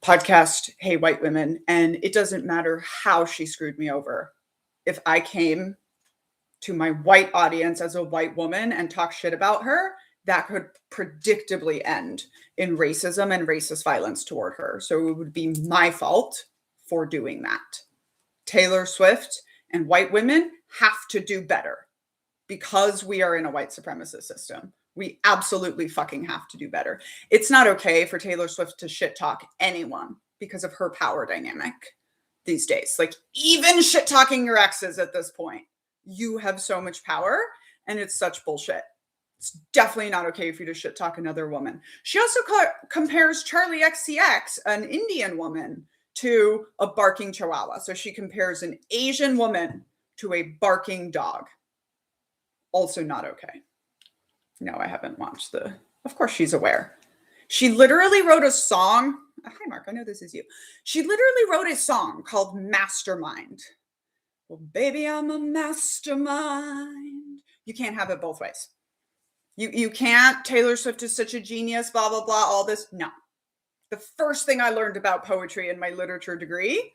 podcast, Hey White Women. And it doesn't matter how she screwed me over. If I came to my white audience as a white woman and talk shit about her, that could predictably end in racism and racist violence toward her. So it would be my fault for doing that. Taylor Swift and white women have to do better because we are in a white supremacist system. We absolutely fucking have to do better. It's not okay for Taylor Swift to shit talk anyone because of her power dynamic these days. Like, even shit talking your exes at this point, you have so much power and it's such bullshit. It's definitely not okay for you to shit talk another woman. She also compares Charlie XCX, an Indian woman, to a barking chihuahua. So she compares an Asian woman to a barking dog. Also not okay. No, I haven't watched of course she's aware. She literally wrote a song. Hi, Mark, I know this is you. She literally wrote a song called Mastermind. Well, baby, I'm a mastermind. You can't have it both ways. You can't. Taylor Swift is such a genius, blah, blah, blah, all this. No. The first thing I learned about poetry in my literature degree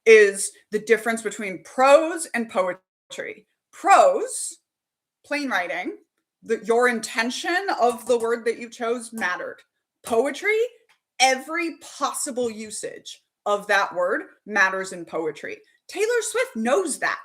is the difference between prose and poetry. Prose, plain writing, your intention of the word that you chose mattered. Poetry, every possible usage of that word matters in poetry. Taylor Swift knows that.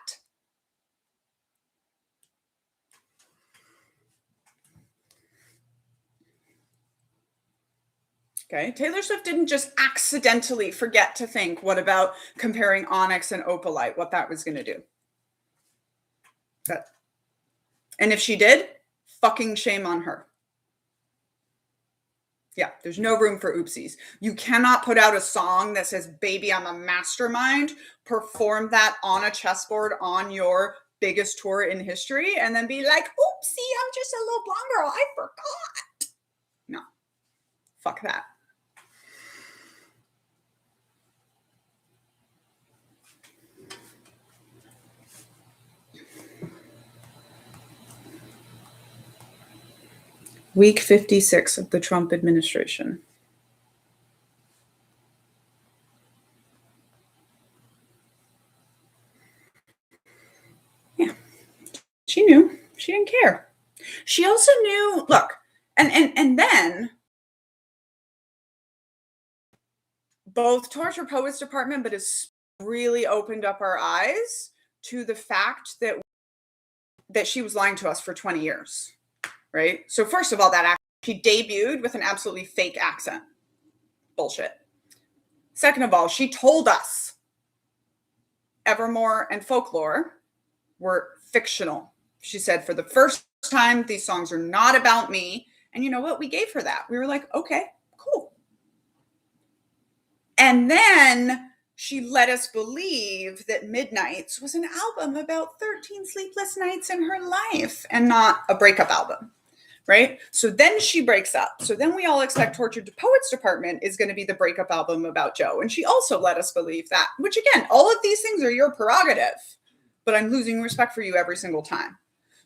Okay. Taylor Swift didn't just accidentally forget to think, what about comparing Onyx and Opalite, what that was going to do. And if she did, fucking shame on her. Yeah, there's no room for oopsies. You cannot put out a song that says, baby, I'm a mastermind, perform that on a chessboard on your biggest tour in history, and then be like, oopsie, I'm just a little blonde girl, I forgot. No, fuck that. Week 56 of the Trump administration. Yeah, she knew. She didn't care. She also knew, look, and then both Torture Poets Department, but it's really opened up our eyes to the fact that she was lying to us for 20 years, right? So first of all, she debuted with an absolutely fake accent. Bullshit. Second of all, she told us Evermore, and Folklore were fictional. She said, for the first time, these songs are not about me. And you know what? We gave her that. We were like, okay, cool. And then she let us believe that Midnights was an album about 13 sleepless nights in her life and not a breakup album, right? So then she breaks up. So then we all expect Tortured Poets Department is going to be the breakup album about Joe. And she also let us believe that, which again, all of these things are your prerogative, but I'm losing respect for you every single time.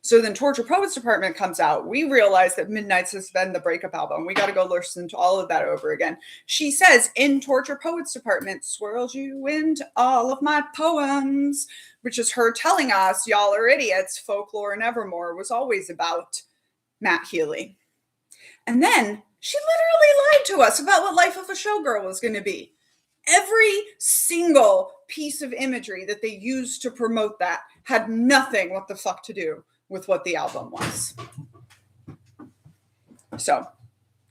So then Tortured Poets Department comes out. We realize that Midnights has been the breakup album. We got to go listen to all of that over again. She says in Tortured Poets Department, swirls you into all of my poems, which is her telling us, y'all are idiots. Folklore and Evermore was always about Matt Healy. And then she literally lied to us about what Life of a Showgirl was going to be. Every single piece of imagery that they used to promote that had nothing what the fuck to do with what the album was. So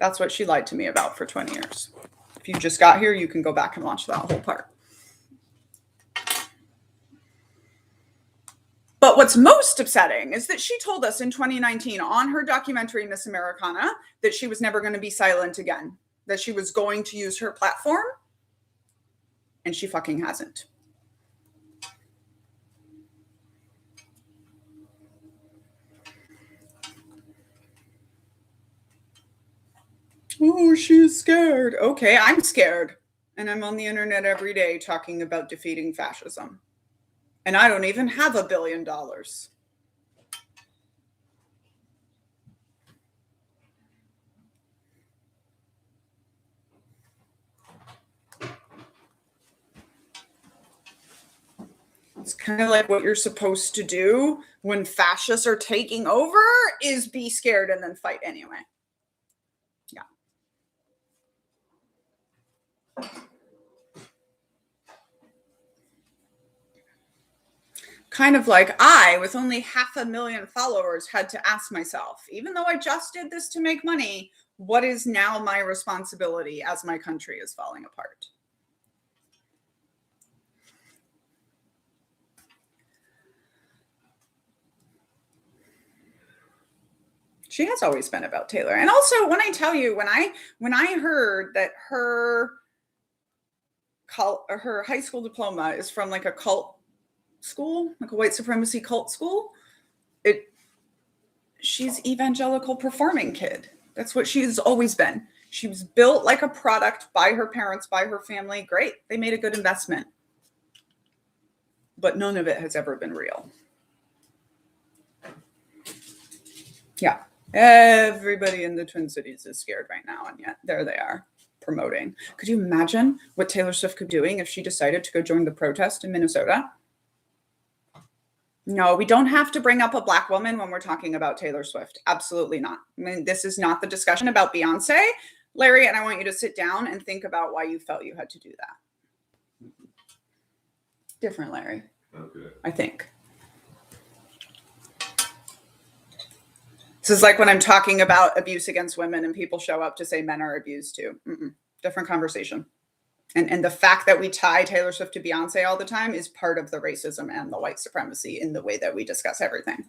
that's what she lied to me about for 20 years. If you just got here, you can go back and watch that whole part. But what's most upsetting is that she told us in 2019 on her documentary, Miss Americana, that she was never going to be silent again, that she was going to use her platform, and she fucking hasn't. Oh, she's scared. Okay, I'm scared. And I'm on the internet every day talking about defeating fascism. And I don't even have $1 billion. It's kind of like what you're supposed to do when fascists are taking over is be scared and then fight anyway. Yeah. Kind of like I, with only 500,000 followers, had to ask myself, even though I just did this to make money, what is now my responsibility as my country is falling apart? She has always been about Taylor. And also, when I tell you, when I heard that her high school diploma is from like a cult school, like a white supremacy cult school, she's evangelical performing kid. That's what she's always been. She was built like a product by her parents, by her family. Great. They made a good investment. But none of it has ever been real. Yeah. Everybody in the Twin Cities is scared right now, and yet there they are promoting. Could you imagine what Taylor Swift could be doing if she decided to go join the protest in Minnesota? No, we don't have to bring up a Black woman when we're talking about Taylor Swift. Absolutely not. I mean, this is not the discussion about Beyonce, Larry, and I want you to sit down and think about why you felt you had to do that. Different, Larry. Okay. I think. This is like when I'm talking about abuse against women and people show up to say men are abused too. Different conversation. And the fact that we tie Taylor Swift to Beyonce all the time is part of the racism and the white supremacy in the way that we discuss everything.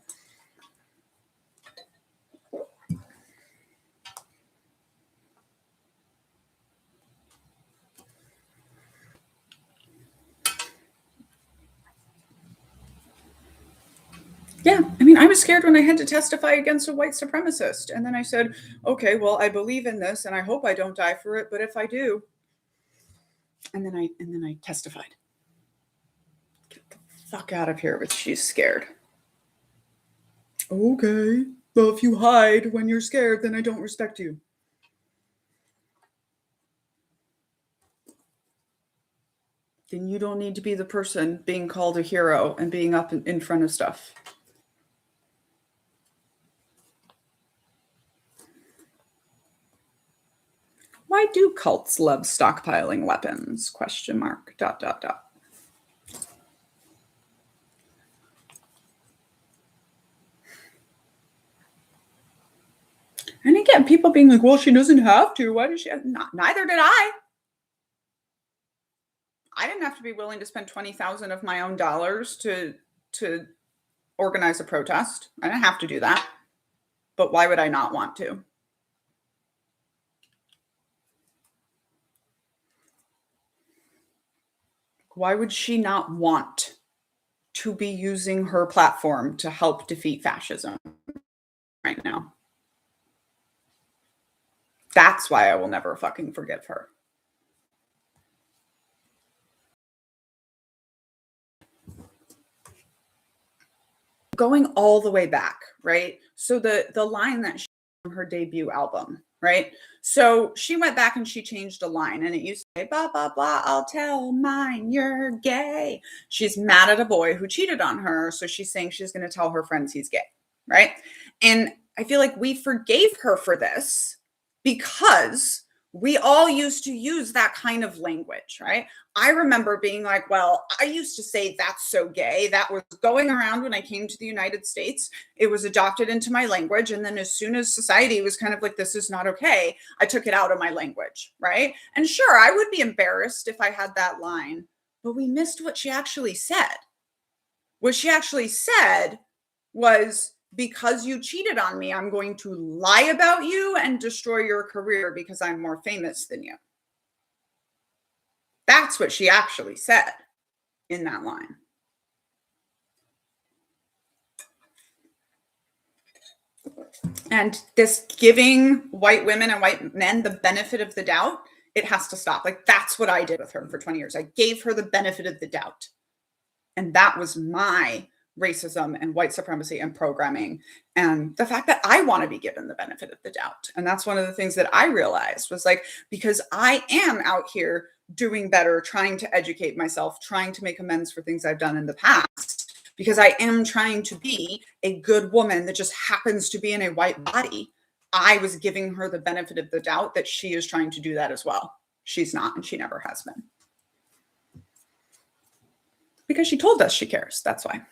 Yeah, I mean, I was scared when I had to testify against a white supremacist. And then I said, okay, well, I believe in this and I hope I don't die for it, but if I do. And then I testified. Get the fuck out of here with she's scared. Okay, well, if you hide when you're scared, then I don't respect you. Then you don't need to be the person being called a hero and being up in front of stuff. Why do cults love stockpiling weapons? ? And again, people being like, well, she doesn't have to. Why does she? Neither did I. I didn't have to be willing to spend 20,000 of my own dollars to organize a protest. I didn't have to do that. But why would I not want to? Why would she not want to be using her platform to help defeat fascism right now? That's why I will never fucking forgive her. Going all the way back, right? So the line that she on her debut album, right? So she went back and she changed a line, and it used to say, blah, blah, blah, I'll tell mine, you're gay. She's mad at a boy who cheated on her. So she's saying she's going to tell her friends he's gay, right? And I feel like we forgave her for this because we all used to use that kind of language, right? I remember being like, well, I used to say that's so gay. That was going around when I came to the United States. It was adopted into my language. And then as soon as society was kind of like, this is not okay, I took it out of my language, right? And sure, I would be embarrassed if I had that line, but we missed what she actually said. What she actually said was, because you cheated on me, I'm going to lie about you and destroy your career because I'm more famous than you. That's what she actually said in that line. And this giving white women and white men the benefit of the doubt, it has to stop. Like, that's what I did with her for 20 years. I gave her the benefit of the doubt. And that was my racism and white supremacy and programming, and the fact that I want to be given the benefit of the doubt. And that's one of the things that I realized was like, because I am out here doing better, trying to educate myself, trying to make amends for things I've done in the past, because I am trying to be a good woman that just happens to be in a white body. I was giving her the benefit of the doubt that she is trying to do that as well. She's not, and she never has been. Because she told us she cares. That's why.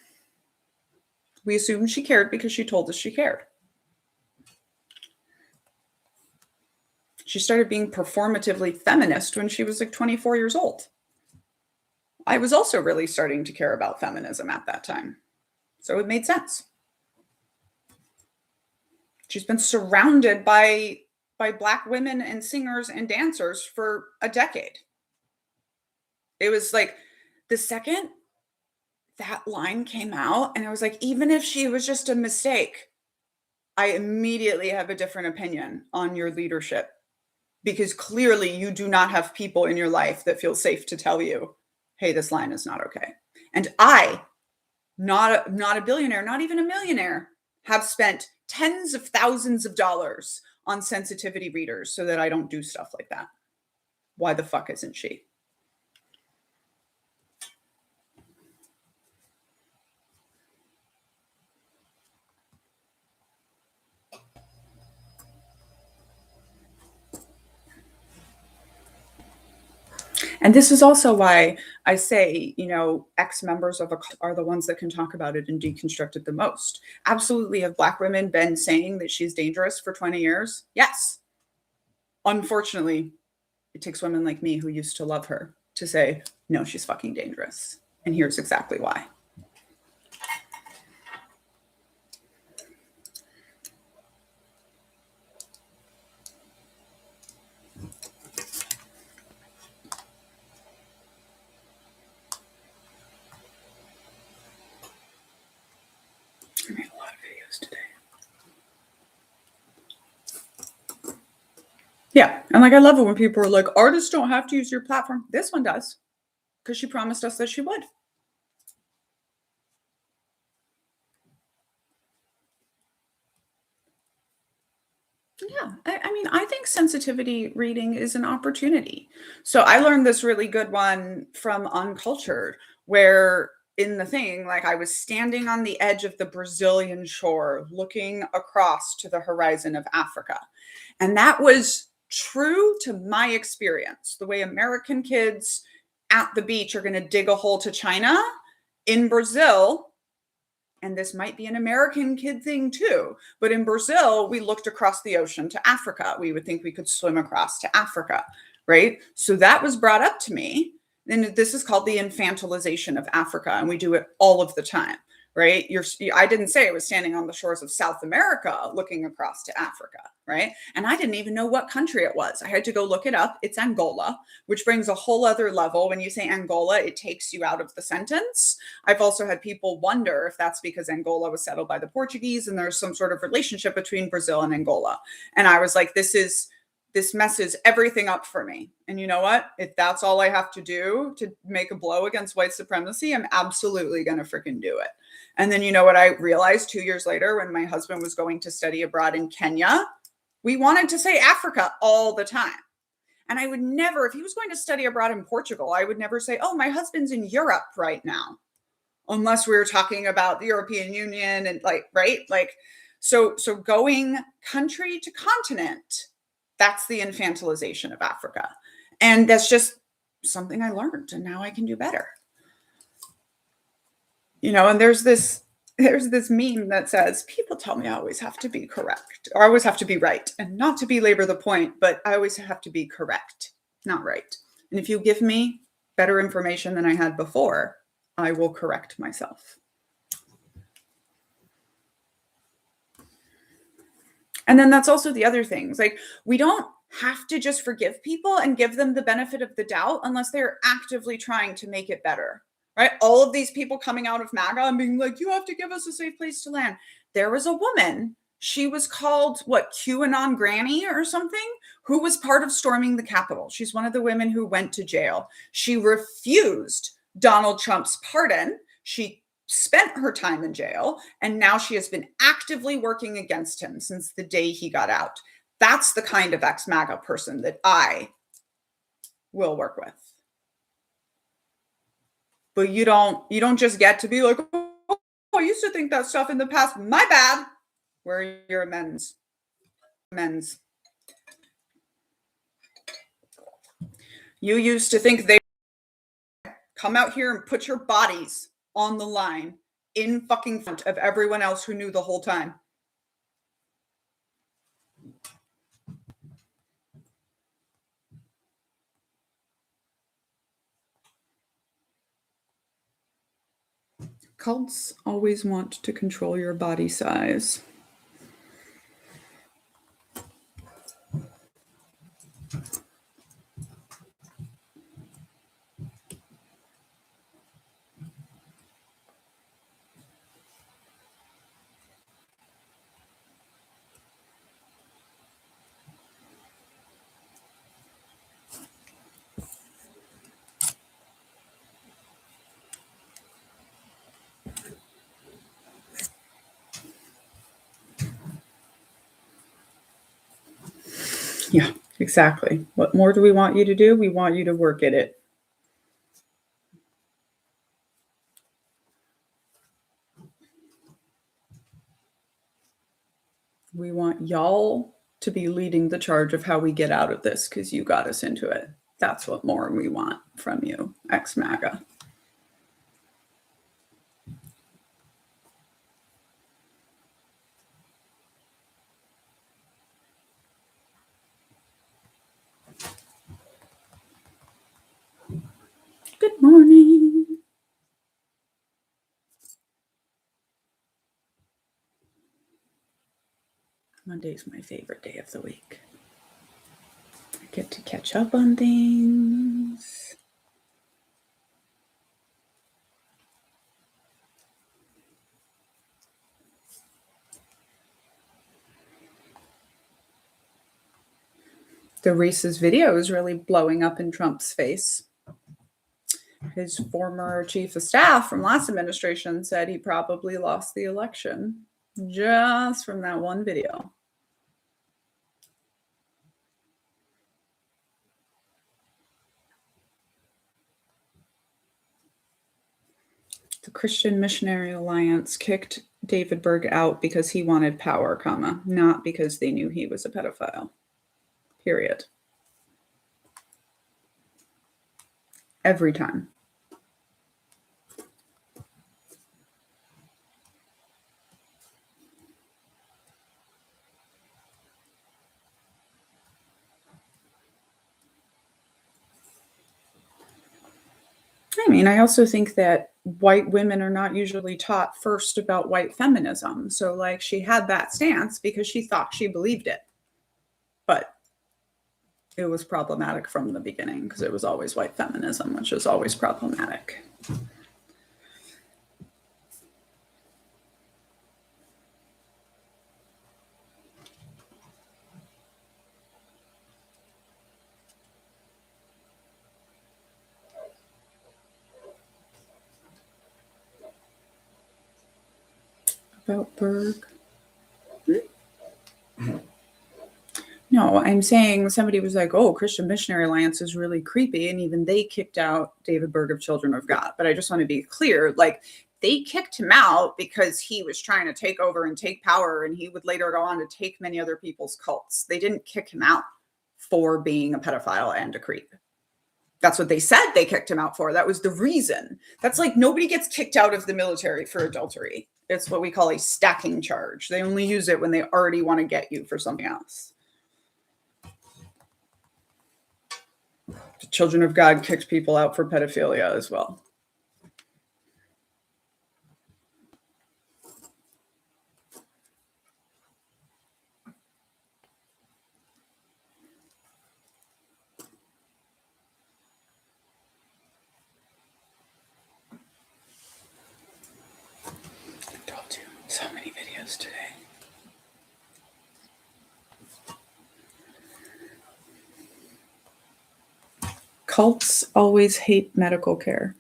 We assumed she cared because she told us she cared. She started being performatively feminist when she was like 24 years old. I was also really starting to care about feminism at that time. So it made sense. She's been surrounded by Black women and singers and dancers for a decade. It was like the second that line came out, and I was like, even if she was just a mistake, I immediately have a different opinion on your leadership, because clearly you do not have people in your life that feel safe to tell you, hey, this line is not okay. And I, not a billionaire, not even a millionaire, have spent tens of thousands of dollars on sensitivity readers so that I don't do stuff like that. Why the fuck isn't she? And this is also why I say, ex-members of a cult are the ones that can talk about it and deconstruct it the most. Absolutely. Have Black women been saying that she's dangerous for 20 years? Yes. Unfortunately, it takes women like me who used to love her to say, no, she's fucking dangerous. And here's exactly why. I made a lot of videos today. Yeah. And I love it when people are like, artists don't have to use your platform. This one does, because she promised us that she would. Yeah. I think sensitivity reading is an opportunity. So I learned this really good one from Uncultured, where in the thing, I was standing on the edge of the Brazilian shore, looking across to the horizon of Africa. And that was true to my experience. The way American kids at the beach are going to dig a hole to China, in Brazil, and this might be an American kid thing too, but in Brazil, we looked across the ocean to Africa. We would think we could swim across to Africa, right? So that was brought up to me. And this is called the infantilization of Africa, and we do it all of the time, right? I didn't say I was standing on the shores of South America looking across to Africa, right? And I didn't even know what country it was. I had to go look it up. It's Angola, which brings a whole other level. When you say Angola, it takes you out of the sentence. I've also had people wonder if that's because Angola was settled by the Portuguese and there's some sort of relationship between Brazil and Angola. And I was like, this messes everything up for me. And you know what? If that's all I have to do to make a blow against white supremacy, I'm absolutely going to freaking do it. And then you know what I realized 2 years later when my husband was going to study abroad in Kenya? We wanted to say Africa all the time. And I would never, if he was going to study abroad in Portugal, I would never say, oh, my husband's in Europe right now. Unless we were talking about the European Union and like, right? Like, so going country to continent, that's the infantilization of Africa. And that's just something I learned, and now I can do better. You know, and there's this meme that says, people tell me I always have to be correct, or I always have to be right. And not to belabor the point, but I always have to be correct, not right. And if you give me better information than I had before, I will correct myself. And then that's also the other things. Like, we don't have to just forgive people and give them the benefit of the doubt unless they're actively trying to make it better, right? All of these people coming out of MAGA and being like, you have to give us a safe place to land. There was a woman, she was called, what, QAnon Granny or something, who was part of storming the Capitol. She's one of the women who went to jail. She refused Donald Trump's pardon. She spent her time in jail, and now she has been actively working against him since the day he got out. That's the kind of ex-MAGA person that I will work with. But you don't just get to be like, oh, I used to think that stuff in the past. My bad. Where are your amends? You used to think they come out here and put your bodies on the line in fucking front of everyone else who knew the whole time. Cults always want to control your body size. Yeah, exactly. What more do we want you to do? We want you to work at it. We want y'all to be leading the charge of how we get out of this because you got us into it. That's what more we want from you, ex-MAGA. Good morning. Monday's my favorite day of the week. I get to catch up on things. The Reese's video is really blowing up in Trump's face. His former chief of staff from last administration said he probably lost the election just from that one video. The Christian Missionary Alliance kicked David Berg out because he wanted power, not because they knew he was a pedophile. Period. Every time. I mean, I also think that white women are not usually taught first about white feminism. So, like, she had that stance because she thought she believed it. But it was problematic from the beginning because it was always white feminism, which is always problematic. About Berg. No, I'm saying somebody was like, oh, Christian Missionary Alliance is really creepy. And even they kicked out David Berg of Children of God. But I just want to be clear, like, they kicked him out because he was trying to take over and take power. And he would later go on to take many other people's cults. They didn't kick him out for being a pedophile and a creep. That's what they said they kicked him out for. That was the reason. That's like nobody gets kicked out of the military for adultery. It's what we call a stacking charge. They only use it when they already want to get you for something else. The Children of God kicked people out for pedophilia as well. I told you, so many videos today. Cults always hate medical care.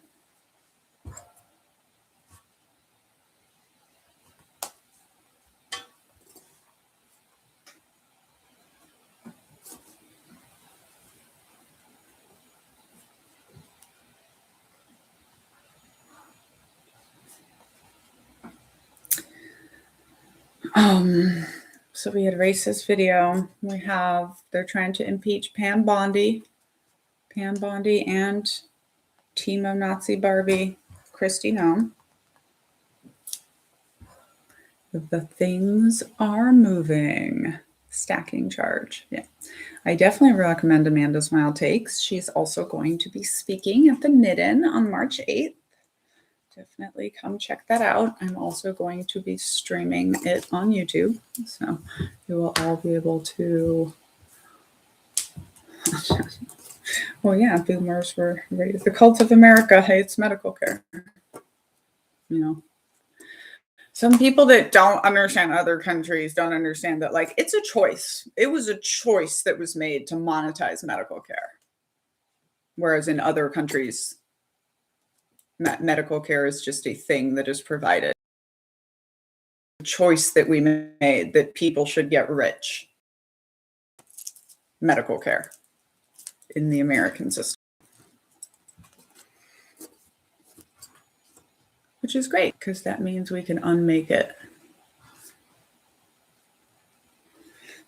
So we had a racist video. They're trying to impeach Pam Bondi and Team of Nazi Barbie, Kristi Noem. The things are moving. Stacking charge. Yeah. I definitely recommend Amanda Smile Takes. She's also going to be speaking at the Knit-In on March 8th. Definitely come check that out. I'm also going to be streaming it on YouTube. So you will all be able to. Well, yeah, boomers were raised. The cult of America hates medical care. You know, some people that don't understand other countries don't understand that, like, it's a choice. It was a choice that was made to monetize medical care. Whereas in other countries, medical care is just a thing that is provided. A choice that we made that people should get rich. Medical care in the American system. Which is great because that means we can unmake it.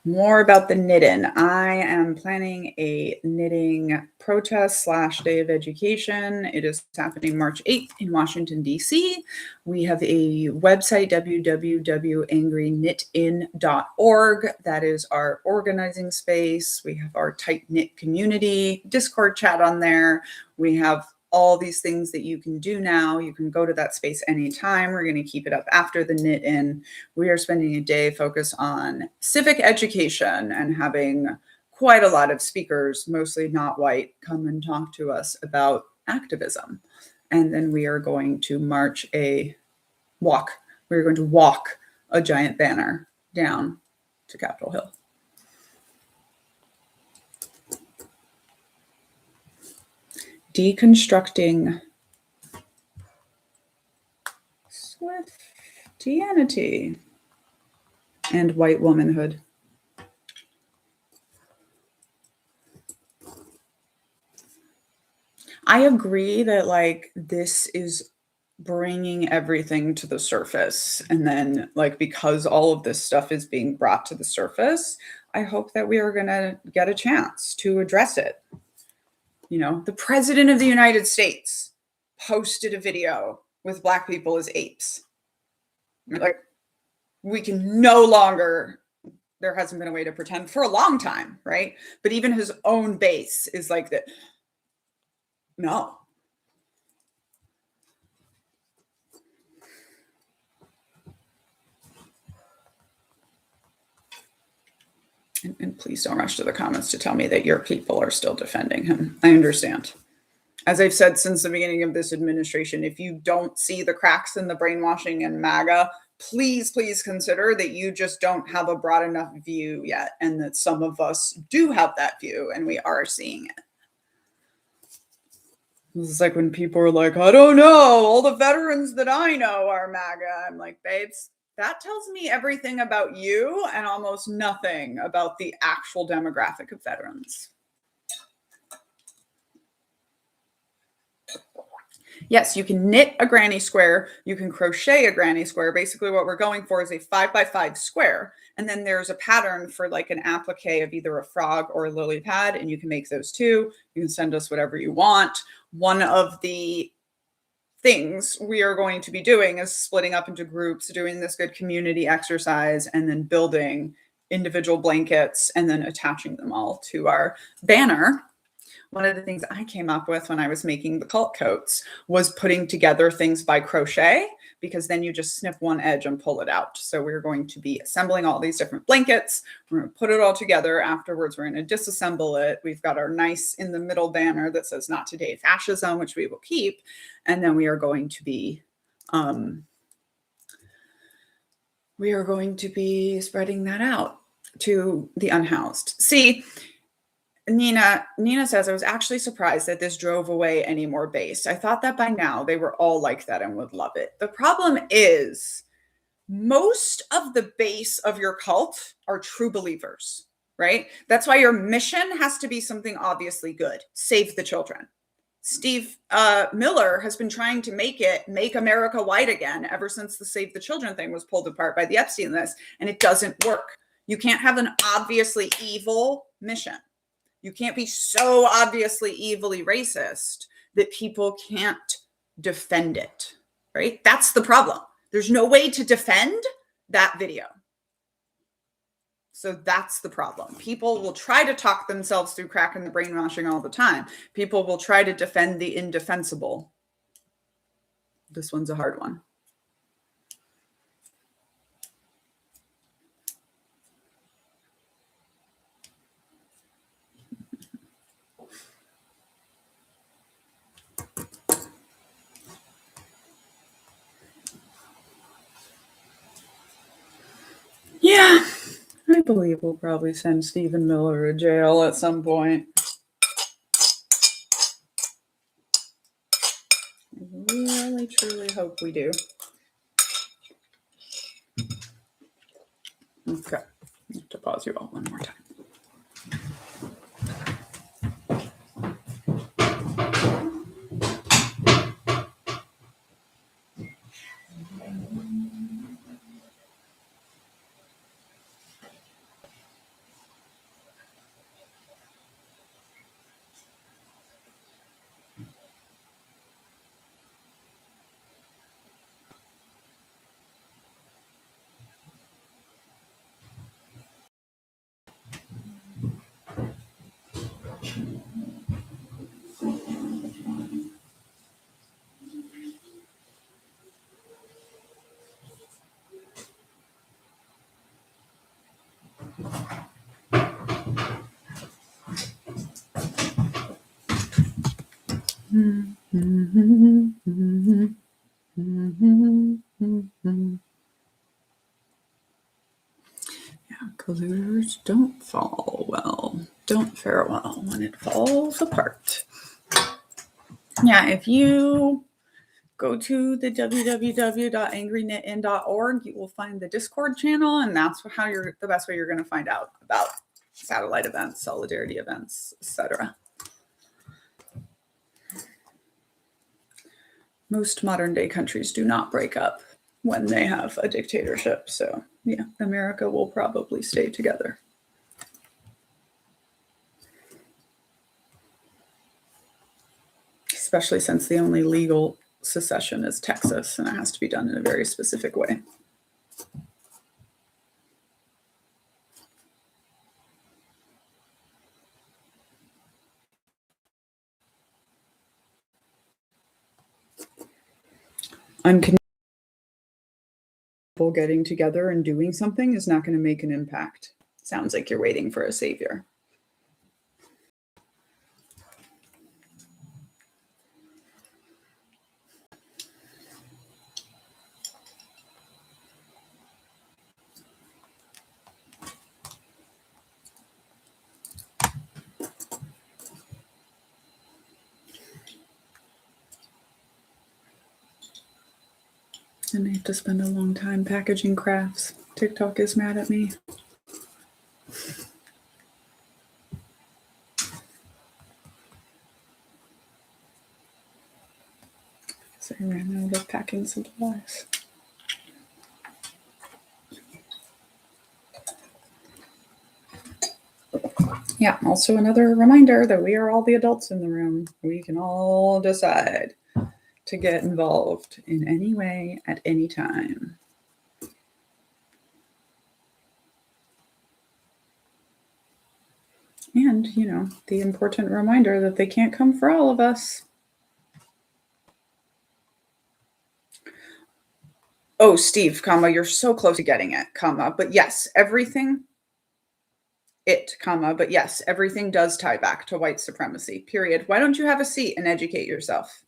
More about the Knit-In. I am planning a knitting protest / day of education. It is happening March 8th in Washington, D.C. We have a website, www.angryknitin.org. That is our organizing space. We have our tight-knit community, Discord chat on there. We have all these things that you can do now. You can go to that space anytime. We're going to keep it up after the Knit-In. We are spending a day focused on civic education and having quite a lot of speakers, mostly not white, come and talk to us about activism. And then we are going to We're going to walk a giant banner down to Capitol Hill. Deconstructing Swiftianity and white womanhood. I agree that, like, this is bringing everything to the surface. And then, like, because all of this stuff is being brought to the surface, I hope that we are going to get a chance to address it. You know, the president of the United States posted a video with Black people as apes. Like, we can no longer, there hasn't been a way to pretend for a long time, right? But even his own base is like that. No. And please don't rush to the comments to tell me that your people are still defending him. I understand. As I've said since the beginning of this administration, if you don't see the cracks in the brainwashing in MAGA, please consider that you just don't have a broad enough view yet, and that some of us do have that view and we are seeing it. It's like when people are like, I don't know, all the veterans that I know are MAGA. I'm like, babes, that tells me everything about you and almost nothing about the actual demographic of veterans. Yes, you can knit a granny square. You can crochet a granny square. Basically, what we're going for is a 5x5 square. And then there's a pattern for like an applique of either a frog or a lily pad. And you can make those too. You can send us whatever you want. One of the things we are going to be doing is splitting up into groups, doing this good community exercise, and then building individual blankets and then attaching them all to our banner. One of the things I came up with when I was making the cult coats was putting together things by crochet, because then you just snip one edge and pull it out. So we're going to be assembling all these different blankets. We're going to put it all together. Afterwards, we're going to disassemble it. We've got our nice in the middle banner that says "Not Today Fascism," which we will keep. And then we are going to be spreading that out to the unhoused. See, Nina says, I was actually surprised that this drove away any more base. I thought that by now they were all like that and would love it. The problem is most of the base of your cult are true believers, right? That's why your mission has to be something obviously good. Save the children. Steve Miller has been trying to make America white again ever since the Save the Children thing was pulled apart by the Epstein list, and it doesn't work. You can't have an obviously evil mission. You can't be so obviously evilly racist that people can't defend it, right? That's the problem. There's no way to defend that video. So that's the problem. People will try to talk themselves through cracking the brainwashing all the time. People will try to defend the indefensible. This one's a hard one. Yeah, I believe we'll probably send Stephen Miller to jail at some point. I really, truly hope we do. Okay, I have to pause you all one more time. Yeah, colluders don't fall well, don't fare well when it falls apart. Yeah, if you go to the www.angryknitin.org, you will find the Discord channel, and that's how the best way you're going to find out about satellite events, solidarity events, etc. Most modern day countries do not break up when they have a dictatorship. So yeah, America will probably stay together. Especially since the only legal secession is Texas, and it has to be done in a very specific way. People getting together and doing something is not going to make an impact. Sounds like you're waiting for a savior. And I have to spend a long time packaging crafts. TikTok is mad at me. So I ran out of packing supplies. Yeah, also another reminder that we are all the adults in the room. We can all decide to get involved in any way at any time. And, you know, the important reminder that they can't come for all of us. Oh, Steve, comma, you're so close to getting it, comma, but yes, everything, but yes, everything does tie back to white supremacy, period. Why don't you have a seat and educate yourself?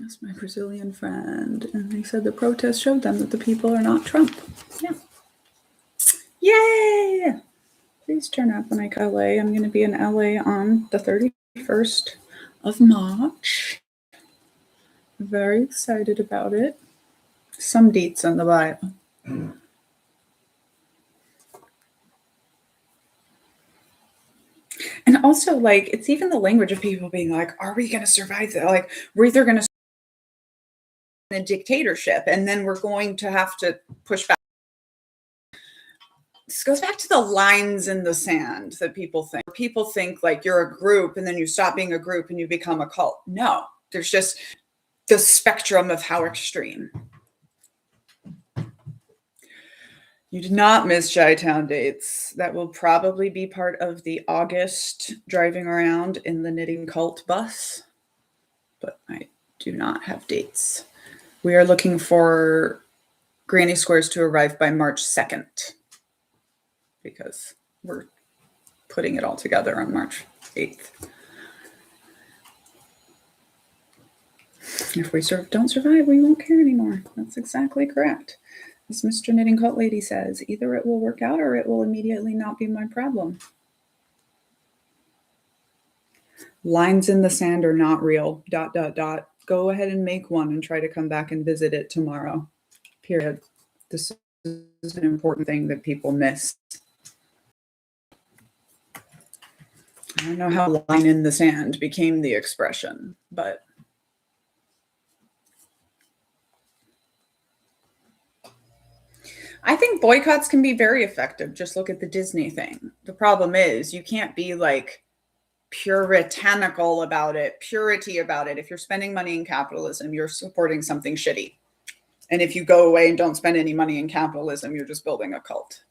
That's my Brazilian friend. And they said the protest showed them that the people are not Trump. Yeah. Yay! Please turn up when I go to LA. I'm going to be in LA on the 31st of March. Very excited about it. Some dates on the Bible. And also, like, it's even the language of people being like, are we going to survive that? Like, we're either going to a dictatorship and then we're going to have to push back. This goes back to the lines in the sand that people think. People think like you're a group and then you stop being a group and you become a cult. No, there's just the spectrum of how extreme. You did not miss Chi-Town dates. That will probably be part of the August driving around in the Knitting Cult bus, but I do not have dates. We are looking for Granny Squares to arrive by March 2nd because we're putting it all together on March 8th. If we don't survive, we won't care anymore. That's exactly correct. As Mr. Knitting Cult Lady says, either it will work out or it will immediately not be my problem. Lines in the sand are not real, ... Go ahead and make one and try to come back and visit it tomorrow. Period. This is an important thing that people miss. I don't know how line in the sand became the expression, but I think boycotts can be very effective. Just look at the Disney thing. The problem is you can't be like puritanical about it, purity about it. If you're spending money in capitalism, you're supporting something shitty. And if you go away and don't spend any money in capitalism, you're just building a cult.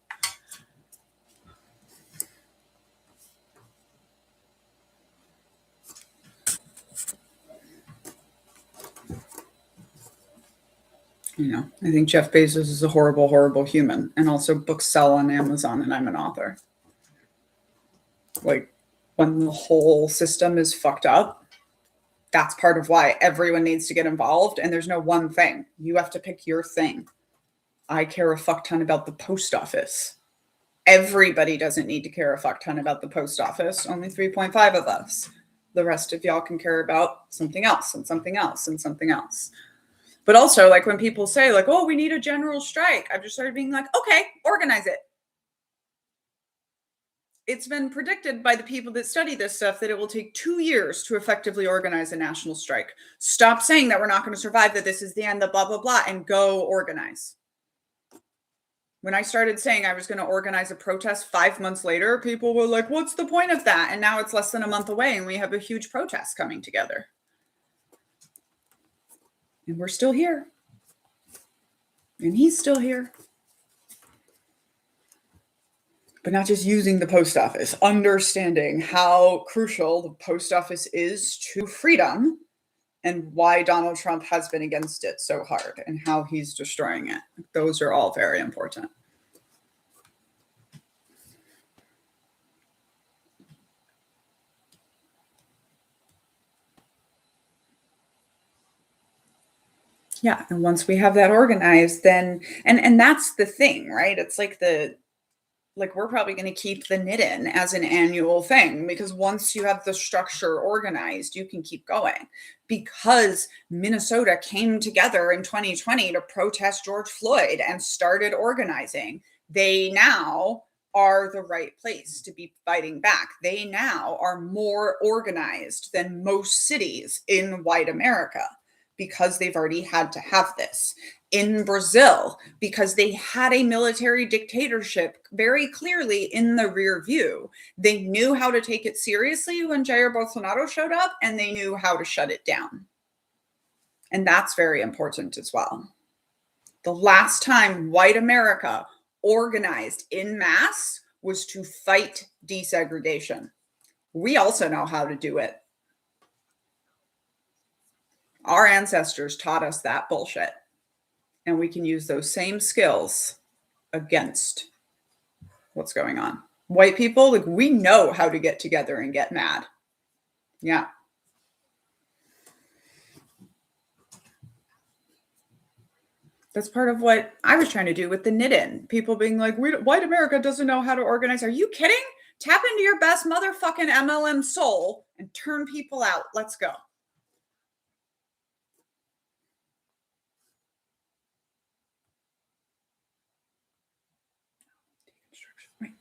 You know, I think Jeff Bezos is a horrible, horrible human. And also books sell on Amazon and I'm an author. Like when the whole system is fucked up, that's part of why everyone needs to get involved. And there's no one thing. You have to pick your thing. I care a fuck ton about the post office. Everybody doesn't need to care a fuck ton about the post office. Only 3.5 of us. The rest of y'all can care about something else and something else and something else. But also, like when people say like, oh, we need a general strike, I've just started being like, okay, organize it. It's been predicted by the people that study this stuff that it will take 2 years to effectively organize a national strike. Stop saying that we're not going to survive, that this is the end, the blah, blah, blah, and go organize. When I started saying I was going to organize a protest 5 months later, people were like, what's the point of that? And now it's less than a month away and we have a huge protest coming together. And we're still here. And he's still here. But not just using the post office, understanding how crucial the post office is to freedom and why Donald Trump has been against it so hard and how he's destroying it. Those are all very important. Yeah, and once we have that organized, then and that's the thing, right? It's like we're probably going to keep the knit in as an annual thing, because once you have the structure organized, you can keep going. Because Minnesota came together in 2020 to protest George Floyd and started organizing, they now are the right place to be fighting back. They now are more organized than most cities in white America, because they've already had to have this. In Brazil, because they had a military dictatorship very clearly in the rear view. They knew how to take it seriously when Jair Bolsonaro showed up, and they knew how to shut it down. And that's very important as well. The last time white America organized in mass was to fight desegregation. We also know how to do it. Our ancestors taught us that bullshit. And we can use those same skills against what's going on. White people, like, we know how to get together and get mad. Yeah. That's part of what I was trying to do with the knit-in. People being like, white America doesn't know how to organize. Are you kidding? Tap into your best motherfucking MLM soul and turn people out. Let's go. Right.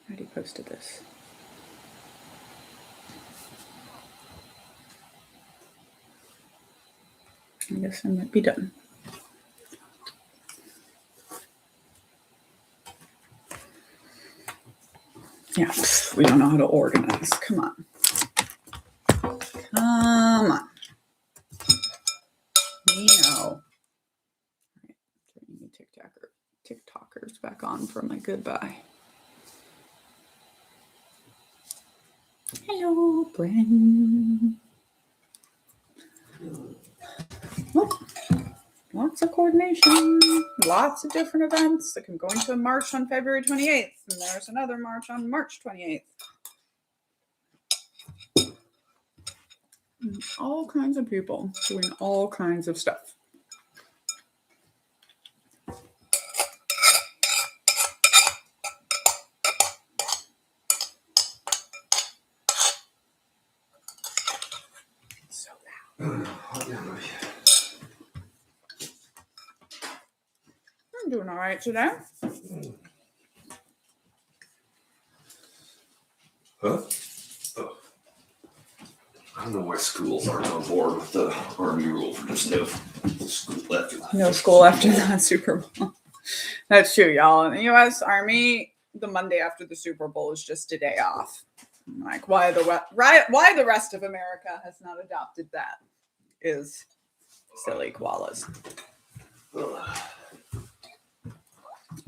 I already posted this. I guess I might be done. Yeah, we don't know how to organize. Come on. Come on. We know. Turning the TikTokers back on for my goodbye. Hello, Bren. Oh, lots of coordination, lots of different events. Like, I'm going to a march on February 28th, and there's another march on March 28th. And all kinds of people doing all kinds of stuff. So loud. I'm doing all right today. Huh? Oh. I don't know why schools aren't on board with the Army rule for just no school after that. No school after that Super Bowl. That's true, y'all. In the U.S. Army, the Monday after the Super Bowl is just a day off. I'm like, why the rest of America has not adopted that is silly koalas.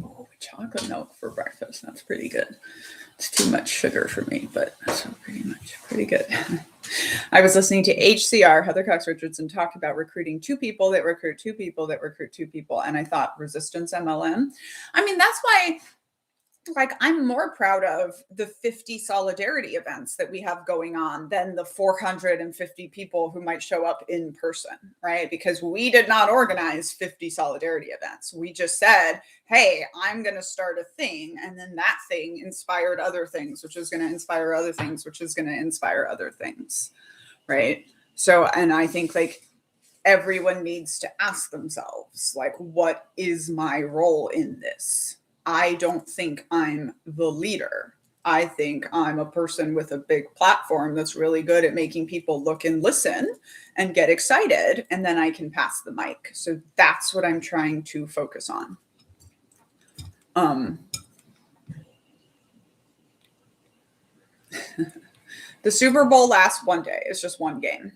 Oh, chocolate milk for breakfast. That's pretty good. It's too much sugar for me, but that's pretty good. I was listening to HCR, Heather Cox Richardson, talk about recruiting two people that recruit two people that recruit two people. And I thought, resistance MLM. I mean, that's why, like, I'm more proud of the 50 solidarity events that we have going on than the 450 people who might show up in person, right? Because we did not organize 50 solidarity events. We just said, hey, I'm going to start a thing. And then that thing inspired other things, which is going to inspire other things, which is going to inspire other things, right? So, and I think, like, everyone needs to ask themselves, like, what is my role in this? I don't think I'm the leader. I think I'm a person with a big platform that's really good at making people look and listen and get excited, and then I can pass the mic. So that's what I'm trying to focus on. The Super Bowl lasts one day. It's just one game.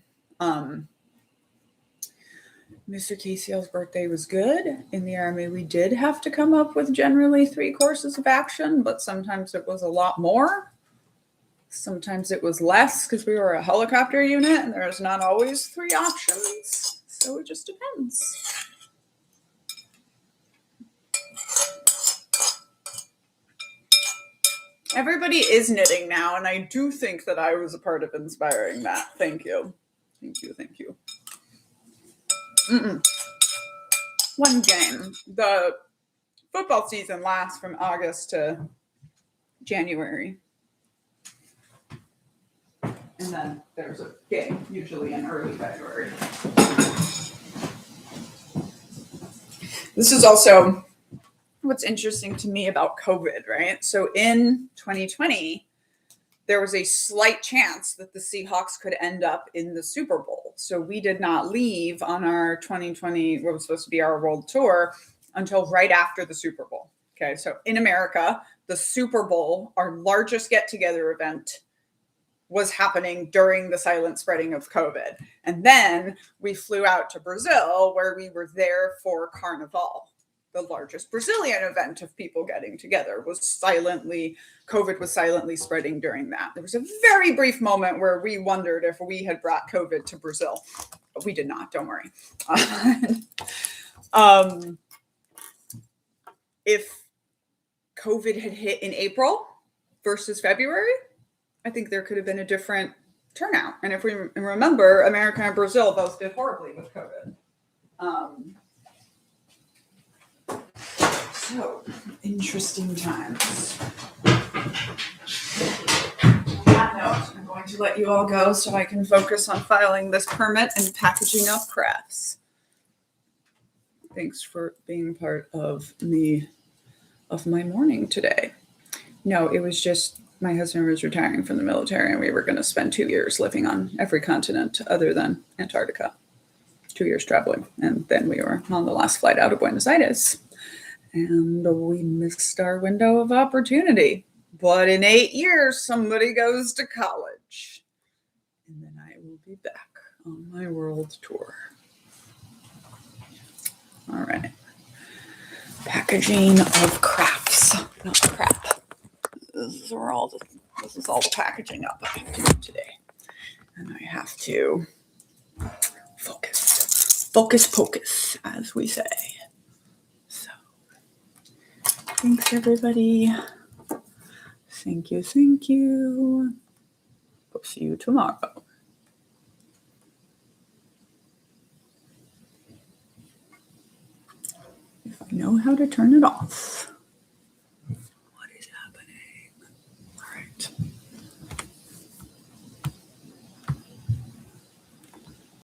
Mr. KCL's birthday was good. In the Army, we did have to come up with generally 3 courses of action, but sometimes it was a lot more. Sometimes it was less because we were a helicopter unit and there's not always 3 options. So it just depends. Everybody is knitting now, and I do think that I was a part of inspiring that. Thank you. Thank you. Thank you. One game. The football season lasts from August to January. And then there's a game, usually in early February. This is also what's interesting to me about COVID, right? So in 2020, there was a slight chance that the Seahawks could end up in the Super Bowl. So we did not leave on our 2020, what was supposed to be our world tour, until right after the Super Bowl. Okay, so in America, the Super Bowl, our largest get-together event, was happening during the silent spreading of COVID. And then we flew out to Brazil, where we were there for Carnival. The largest Brazilian event of people getting together was COVID was silently spreading during that. There was a very brief moment where we wondered if we had brought COVID to Brazil. But we did not, don't worry. If COVID had hit in April versus February, I think there could have been a different turnout. And if we remember, America and Brazil both did horribly with COVID. So, interesting times. On that note, I'm going to let you all go so I can focus on filing this permit and packaging up crafts. Thanks for being part of my morning today. No, it was just my husband was retiring from the military and we were going to spend 2 years living on every continent other than Antarctica. 2 years traveling. And then we were on the last flight out of Buenos Aires. And we missed our window of opportunity. But in 8 years, somebody goes to college. And then I will be back on my world tour. All right. Packaging of crafts, not crap. This is all the packaging up I have to do today. And I have to focus, as we say. So, thanks everybody. Thank you. Hope to see you tomorrow. If I know how to turn it off.